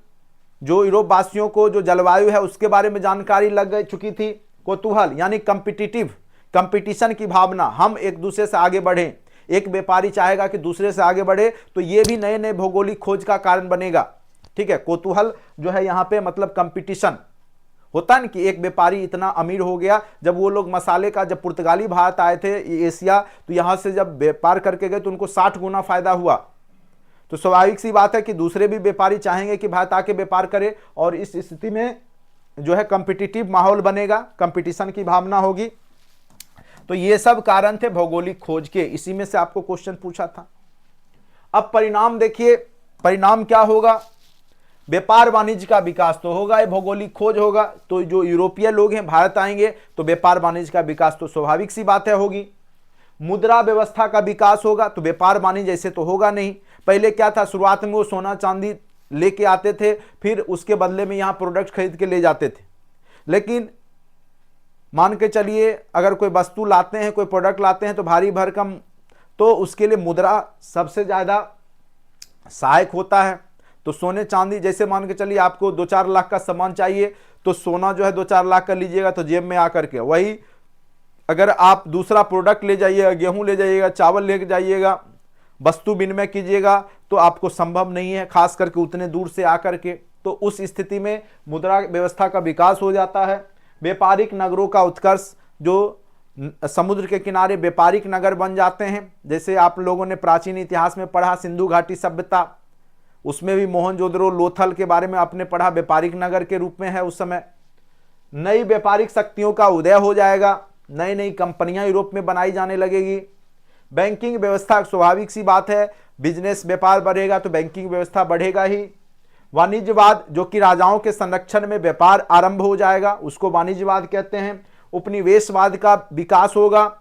जो यूरोप वासियों को जो जलवायु है उसके बारे में जानकारी लग चुकी थी। कौतूहल यानी कंपटीशन की भावना, हम एक दूसरे से आगे बढ़ें, एक व्यापारी चाहेगा कि दूसरे से आगे बढ़े, तो ये भी नए नए भौगोलिक खोज का कारण बनेगा। ठीक है, कौतूहल जो है यहाँ पे मतलब कंपटीशन होता है ना कि एक व्यापारी इतना अमीर हो गया, जब वो लोग मसाले का, जब पुर्तगाली भारत आए थे एशिया, तो यहाँ से जब व्यापार करके गए तो उनको 60 गुना फायदा हुआ। तो स्वाभाविक सी बात है कि दूसरे भी व्यापारी चाहेंगे कि भारत आके व्यापार करे, और इस स्थिति में जो है कॉम्पिटिटिव माहौल बनेगा, कंपटीशन की भावना होगी। तो ये सब कारण थे भौगोलिक खोज के, इसी में से आपको क्वेश्चन पूछा था। अब परिणाम देखिए, परिणाम क्या होगा? व्यापार वाणिज्य का विकास तो होगा, ये भौगोलिक खोज होगा, तो जो यूरोपीय लोग हैं भारत आएंगे तो व्यापार वाणिज्य का विकास तो स्वाभाविक सी बात है होगी। मुद्रा व्यवस्था का विकास होगा, तो व्यापार वाणिज्य ऐसे तो होगा नहीं। पहले क्या था, शुरुआत में वो सोना चांदी लेके आते थे, फिर उसके बदले में यहाँ प्रोडक्ट खरीद के ले जाते थे। लेकिन मान के चलिए अगर कोई वस्तु लाते हैं, कोई प्रोडक्ट लाते हैं तो भारी भरकम, तो उसके लिए मुद्रा सबसे ज़्यादा सहायक होता है। तो सोने चांदी, जैसे मान के चलिए आपको 2-4 लाख का सामान चाहिए, तो सोना जो है 2-4 लाख का लीजिएगा तो जेब में आकर के, वही अगर आप दूसरा प्रोडक्ट ले जाइएगा, गेहूं ले जाइएगा, चावल ले जाइएगा, वस्तु विनिमय कीजिएगा, तो आपको संभव नहीं है, खास करके उतने दूर से आकर के। तो उस स्थिति में मुद्रा व्यवस्था का विकास हो जाता है। व्यापारिक नगरों का उत्कर्ष, जो समुद्र के किनारे व्यापारिक नगर बन जाते हैं, जैसे आप लोगों ने प्राचीन इतिहास में पढ़ा सिंधु घाटी सभ्यता, उसमें भी मोहनजोदड़ो लोथल के बारे में आपने पढ़ा, व्यापारिक नगर के रूप में है उस समय। नई व्यापारिक शक्तियों का उदय हो जाएगा, नई नई कंपनियां यूरोप में बनाई जाने लगेगी। बैंकिंग व्यवस्था, स्वाभाविक सी बात है, बिजनेस व्यापार बढ़ेगा तो बैंकिंग व्यवस्था बढ़ेगा ही। वाणिज्यवाद, जो कि राजाओं के संरक्षण में व्यापार आरंभ हो जाएगा, उसको वाणिज्यवाद कहते हैं। उपनिवेशवाद का विकास होगा,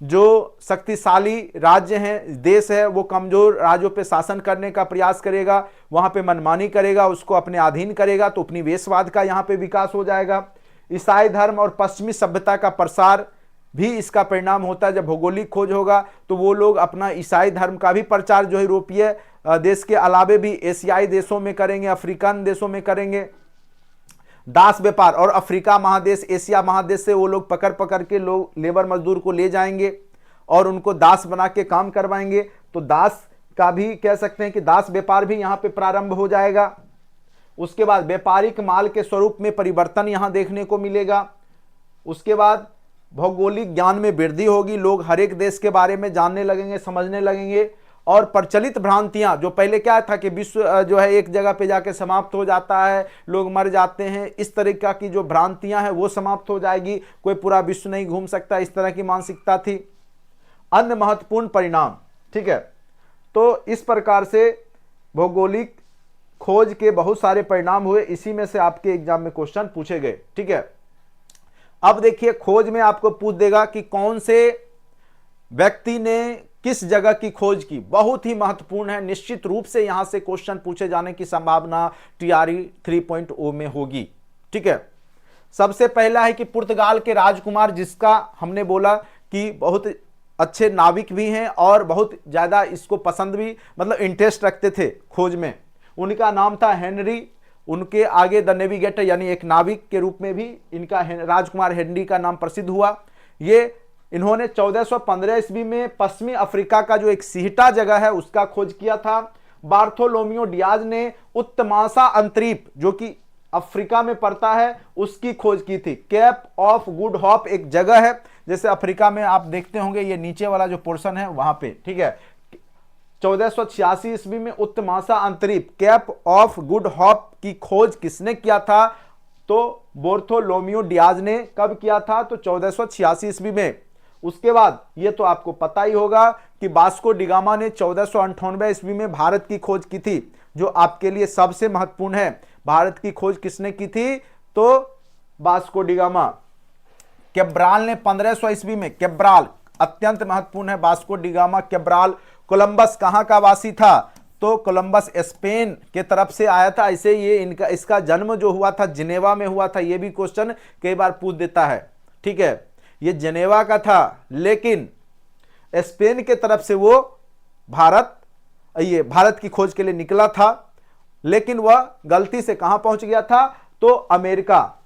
जो शक्तिशाली राज्य हैं, देश है, वो कमजोर राज्यों पे शासन करने का प्रयास करेगा, वहां पे मनमानी करेगा, उसको अपने अधीन करेगा, तो उपनिवेशवाद का यहाँ पे विकास हो जाएगा। ईसाई धर्म और पश्चिमी सभ्यता का प्रसार भी इसका परिणाम होता है। जब भौगोलिक खोज होगा तो वो लोग अपना ईसाई धर्म का भी प्रचार जो यूरोपीय देश के अलावे भी एशियाई देशों में करेंगे, अफ्रीकन देशों में करेंगे। दास व्यापार, और अफ्रीका महादेश, एशिया महादेश से वो लोग पकड़ पकड़ के लोग लेबर मजदूर को ले जाएंगे और उनको दास बना के काम करवाएंगे। तो दास का भी कह सकते हैं कि दास व्यापार भी यहाँ पे प्रारंभ हो जाएगा। उसके बाद व्यापारिक माल के स्वरूप में परिवर्तन यहाँ देखने को मिलेगा। उसके बाद भौगोलिक ज्ञान में वृद्धि होगी, लोग हर एक देश के बारे में जानने लगेंगे, समझने लगेंगे। और प्रचलित भ्रांतियां, जो पहले क्या था कि विश्व जो है एक जगह पे जाके समाप्त हो जाता है, लोग मर जाते हैं, इस तरीका की जो भ्रांतियां हैं वो समाप्त हो जाएगी, कोई पूरा विश्व नहीं घूम सकता, इस तरह की मानसिकता थी। अन्य महत्वपूर्ण परिणाम, ठीक है, तो इस प्रकार से भौगोलिक खोज के बहुत सारे परिणाम हुए, इसी में से आपके एग्जाम में क्वेश्चन पूछे गए। ठीक है, अब देखिए खोज में आपको पूछ देगा कि कौन से व्यक्ति ने किस जगह की खोज की, बहुत ही महत्वपूर्ण है। निश्चित रूप से यहां से क्वेश्चन पूछे जाने की संभावना टीआरई 3.0 में होगी। ठीक है, सबसे पहला है कि पुर्तगाल के राजकुमार, जिसका हमने बोला कि बहुत अच्छे नाविक भी हैं और बहुत ज्यादा इसको पसंद भी, मतलब इंटरेस्ट रखते थे खोज में, उनका नाम था हेनरी। उनके आगे द नेविगेटर यानी एक नाविक के रूप में भी इनका राजकुमार हेनरी का नाम प्रसिद्ध हुआ। ये इन्होंने 1415 ईस्वी में पश्चिमी अफ्रीका का जो एक सिहटा जगह है उसका खोज किया था। बार्थोलोमियो डियाज ने उत्तमासा अंतरीप जो कि अफ्रीका में पड़ता है उसकी खोज की थी। केप ऑफ गुड होप एक जगह है, जैसे अफ्रीका में आप देखते होंगे ये नीचे वाला जो पोर्शन है वहां पे। ठीक है, 1486 ईस्वी में उत्तमासा अंतरीप केप ऑफ गुड होप की खोज किसने किया था? तो बार्थोलोमियो डियाज ने। कब किया था? तो 1486 ईस्वी में। उसके बाद ये तो आपको पता ही होगा कि वास्को डी गामा ने 1498 ईस्वी में भारत की खोज की थी, जो आपके लिए सबसे महत्वपूर्ण है। भारत की खोज किसने की थी? तो वास्को डी गामा। कैब्राल ने 1500 ईस्वी में, कैब्राल अत्यंत महत्वपूर्ण है, Vasco D gamma Cabral. Columbus कहां का वासी था? तो कोलंबस स्पेन के तरफ से आया था। ऐसे ये इसका जन्म जो हुआ था जिनेवा में हुआ था, ये भी क्वेश्चन कई बार पूछ देता है। ठीक है, ये जिनेवा का था, लेकिन स्पेन के तरफ से वो भारत की खोज के लिए निकला था, लेकिन वह गलती से कहां पहुंच गया था? तो अमेरिका।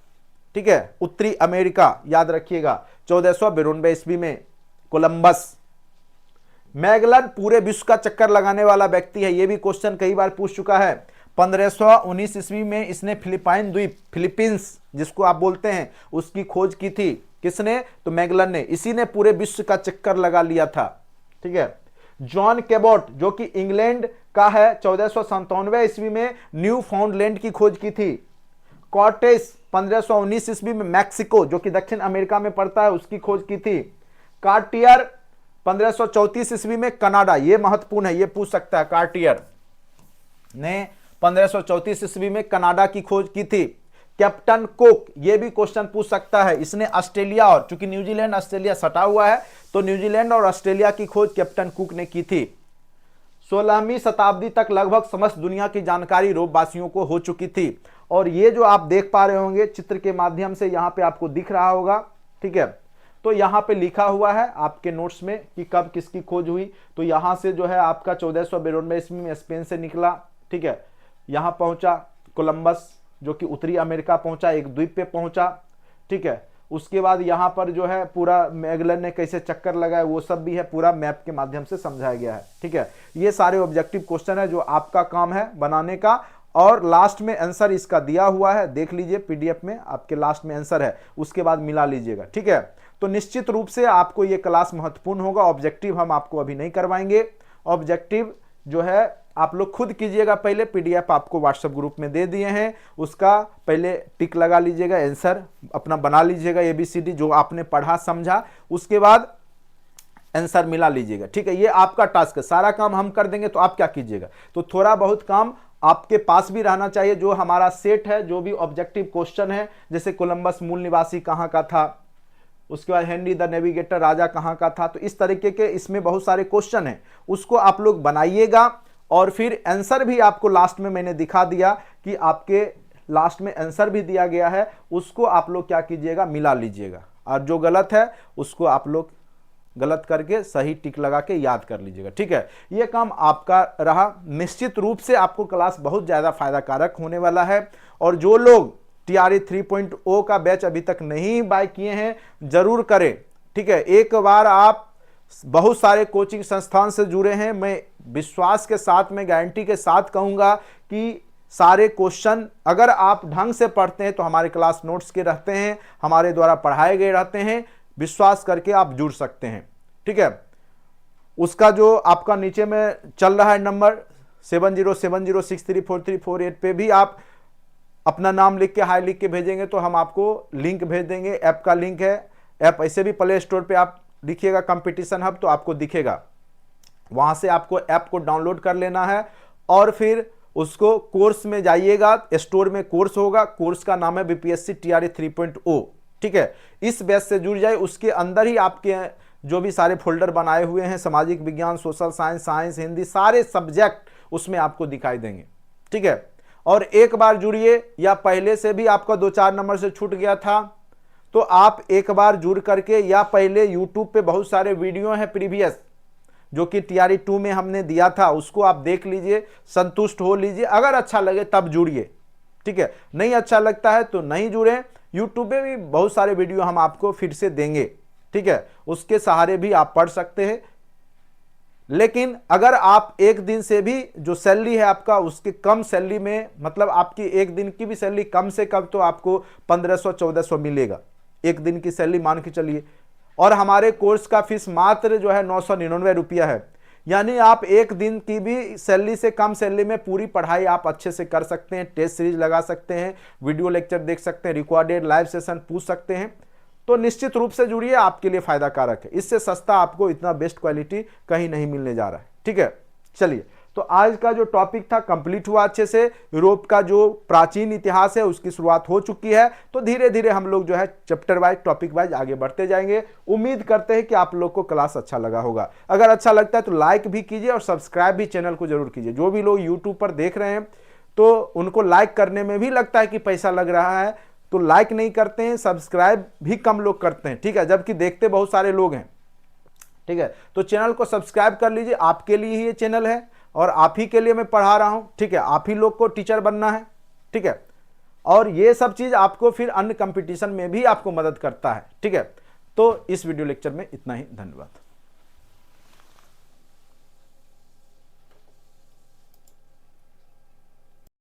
ठीक है, उत्तरी अमेरिका, याद रखिएगा। 1492 ईस्वी में कोलंबस। मैगलन पूरे विश्व का चक्कर लगाने वाला व्यक्ति है, यह भी क्वेश्चन कई बार पूछ चुका है। 1519 ईस्वी में इसने फिलिपाइन द्वीप, फिलीपींस जिसको आप बोलते हैं, उसकी खोज की थी। किसने? तो मैगलन ने। इसी ने पूरे विश्व का चक्कर लगा लिया था। ठीक है, जॉन केबोट जो कि इंग्लैंड का है, 1497 ईस्वी में न्यू फाउंडलैंड की खोज की थी। कॉर्टेस 1519 ईस्वी में मैक्सिको जो कि दक्षिण अमेरिका में पड़ता है उसकी खोज की थी। कार्टियर 1534 ईस्वी में कनाडा, यह महत्वपूर्ण है, यह पूछ सकता है। कार्टियर ने 1534 ईस्वी में कनाडा की खोज की थी। कैप्टन कुक, यह भी क्वेश्चन पूछ सकता है, इसने ऑस्ट्रेलिया और चूंकि न्यूजीलैंड ऑस्ट्रेलिया सटा हुआ है तो न्यूजीलैंड और ऑस्ट्रेलिया की खोज कैप्टन कुक ने की थी। 16वीं शताब्दी तक लगभग समस्त दुनिया की जानकारी रोमवासियों को हो चुकी थी। और ये जो आप देख पा रहे होंगे चित्र के माध्यम से, यहां पे आपको दिख रहा होगा। ठीक है, तो यहां पे लिखा हुआ है आपके नोट्स में कि कब किसकी खोज हुई। तो यहां से जो है आपका 1492 ईस्वी में स्पेन से निकला। ठीक है, यहां पहुंचा कोलंबस जो कि उत्तरी अमेरिका पहुंचा, एक द्वीप पे पहुंचा। ठीक है, उसके बाद यहां पर जो है पूरा मैगलन ने कैसे चक्कर लगाया वो सब भी है, पूरा मैप के माध्यम से समझाया गया है। ठीक है, ये सारे ऑब्जेक्टिव क्वेश्चन है जो आपका काम है बनाने का, और लास्ट में आंसर इसका दिया हुआ है, देख लीजिए पीडीएफ में आपके लास्ट में आंसर है, उसके बाद मिला लीजिएगा। ठीक है, तो निश्चित रूप से आपको ये क्लास महत्वपूर्ण होगा। ऑब्जेक्टिव हम आपको अभी नहीं करवाएंगे, ऑब्जेक्टिव जो है आप लोग खुद कीजिएगा। पहले पीडीएफ आपको व्हाट्सएप ग्रुप में दे दिए हैं, उसका पहले टिक लगा लीजिएगा, आंसर अपना बना लीजिएगा एबीसीडी जो आपने पढ़ा समझा, उसके बाद आंसर मिला लीजिएगा। ठीक है, ये आपका टास्क है, सारा काम हम कर देंगे तो आप क्या कीजिएगा, तो थोड़ा बहुत काम आपके पास भी रहना चाहिए। जो हमारा सेट है, जो भी ऑब्जेक्टिव क्वेश्चन है, जैसे कोलंबस मूल निवासी कहाँ का था, उसके बाद हेनरी द नेविगेटर राजा कहाँ का था, तो इस तरीके के इसमें बहुत सारे क्वेश्चन हैं, उसको आप लोग बनाइएगा। और फिर आंसर भी आपको लास्ट में मैंने दिखा दिया कि आपके लास्ट में आंसर भी दिया गया है, उसको आप लोग क्या कीजिएगा, मिला लीजिएगा, और जो गलत है उसको आप लोग गलत करके सही टिक लगा के याद कर लीजिएगा। ठीक है, ये काम आपका रहा। निश्चित रूप से आपको क्लास बहुत ज़्यादा फायदा कारक होने वाला है। और जो लोग टीआरई 3.0 का बैच अभी तक नहीं बाय किए हैं, जरूर करें। ठीक है, एक बार आप बहुत सारे कोचिंग संस्थान से जुड़े हैं, मैं विश्वास के साथ, मैं गारंटी के साथ कहूंगा कि सारे क्वेश्चन अगर आप ढंग से पढ़ते हैं तो हमारे क्लास नोट्स के रहते हैं, हमारे द्वारा पढ़ाए गए रहते हैं, विश्वास करके आप जुड़ सकते हैं। ठीक है, उसका जो आपका नीचे में चल रहा है नंबर 7070634348 पे भी आप अपना नाम लिख के हाई लिख के भेजेंगे तो हम आपको लिंक भेज देंगे। ऐप का लिंक है, ऐप ऐसे भी प्ले स्टोर पे आप लिखिएगा कंपटीशन हब तो आपको दिखेगा, वहां से आपको ऐप को डाउनलोड कर लेना है और फिर उसको कोर्स में जाइएगा, स्टोर में कोर्स होगा, कोर्स का नाम है बीपीएससी टीआरई 3.0। ठीक है, इस बैच से जुड़ जाए। उसके अंदर ही आपके जो भी सारे फोल्डर बनाए हुए हैं, सामाजिक विज्ञान, सोशल साइंस, साइंस, हिंदी, सारे सब्जेक्ट उसमें आपको दिखाई देंगे, ठीक है। और एक बार जुड़िए, या पहले से भी आपका 2-4 नंबर से छूट गया था तो आप एक बार जुड़ करके, या पहले यूट्यूब पे बहुत सारे वीडियो हैं प्रीवियस जो कि TRE 2 में हमने दिया था, उसको आप देख लीजिए, संतुष्ट हो लीजिए। अगर अच्छा लगे तब जुड़िए, ठीक है। नहीं अच्छा लगता है तो नहीं जुड़े। यूट्यूब पे भी बहुत सारे वीडियो हम आपको फिर से देंगे, ठीक है, उसके सहारे भी आप पढ़ सकते हैं। लेकिन अगर आप एक दिन से भी जो सैलरी है आपका, उसके कम सैलरी में, मतलब आपकी एक दिन की भी सैलरी कम से कम तो आपको 1500-1400 मिलेगा, एक दिन की सैलरी मान के चलिए। और हमारे कोर्स का फीस मात्र जो है 999 रुपया है। यानी आप एक दिन की भी सैलरी से कम सैलरी में पूरी पढ़ाई आप अच्छे से कर सकते हैं। टेस्ट सीरीज लगा सकते हैं, वीडियो लेक्चर देख सकते हैं, रिकॉर्डेड लाइव सेशन पूछ सकते हैं। तो निश्चित रूप से जुड़िए, आपके लिए फायदा कारक है। इससे सस्ता आपको इतना बेस्ट क्वालिटी कहीं नहीं मिलने जा रहा है, ठीक है। चलिए, तो आज का जो टॉपिक था कंप्लीट हुआ अच्छे से। यूरोप का जो प्राचीन इतिहास है उसकी शुरुआत हो चुकी है। तो धीरे धीरे हम लोग जो है चैप्टर वाइज, टॉपिक वाइज आगे बढ़ते जाएंगे। उम्मीद करते हैं कि आप लोग को क्लास अच्छा लगा होगा। अगर अच्छा लगता है तो लाइक भी कीजिए और सब्सक्राइब भी चैनल को जरूर कीजिए। जो भी लोग यूट्यूब पर देख रहे हैं तो उनको लाइक करने में भी लगता है कि पैसा लग रहा है, तो लाइक नहीं करते हैं, सब्सक्राइब भी कम लोग करते हैं, ठीक है, जबकि देखते बहुत सारे लोग हैं, ठीक है। तो चैनल को सब्सक्राइब कर लीजिए, आपके लिए ही ये चैनल है और आप ही के लिए मैं पढ़ा रहा हूं, ठीक है। आप ही लोग को टीचर बनना है, ठीक है। और ये सब चीज आपको फिर अन्य कंपटीशन में भी आपको मदद करता है, ठीक है। तो इस वीडियो लेक्चर में इतना ही, धन्यवाद।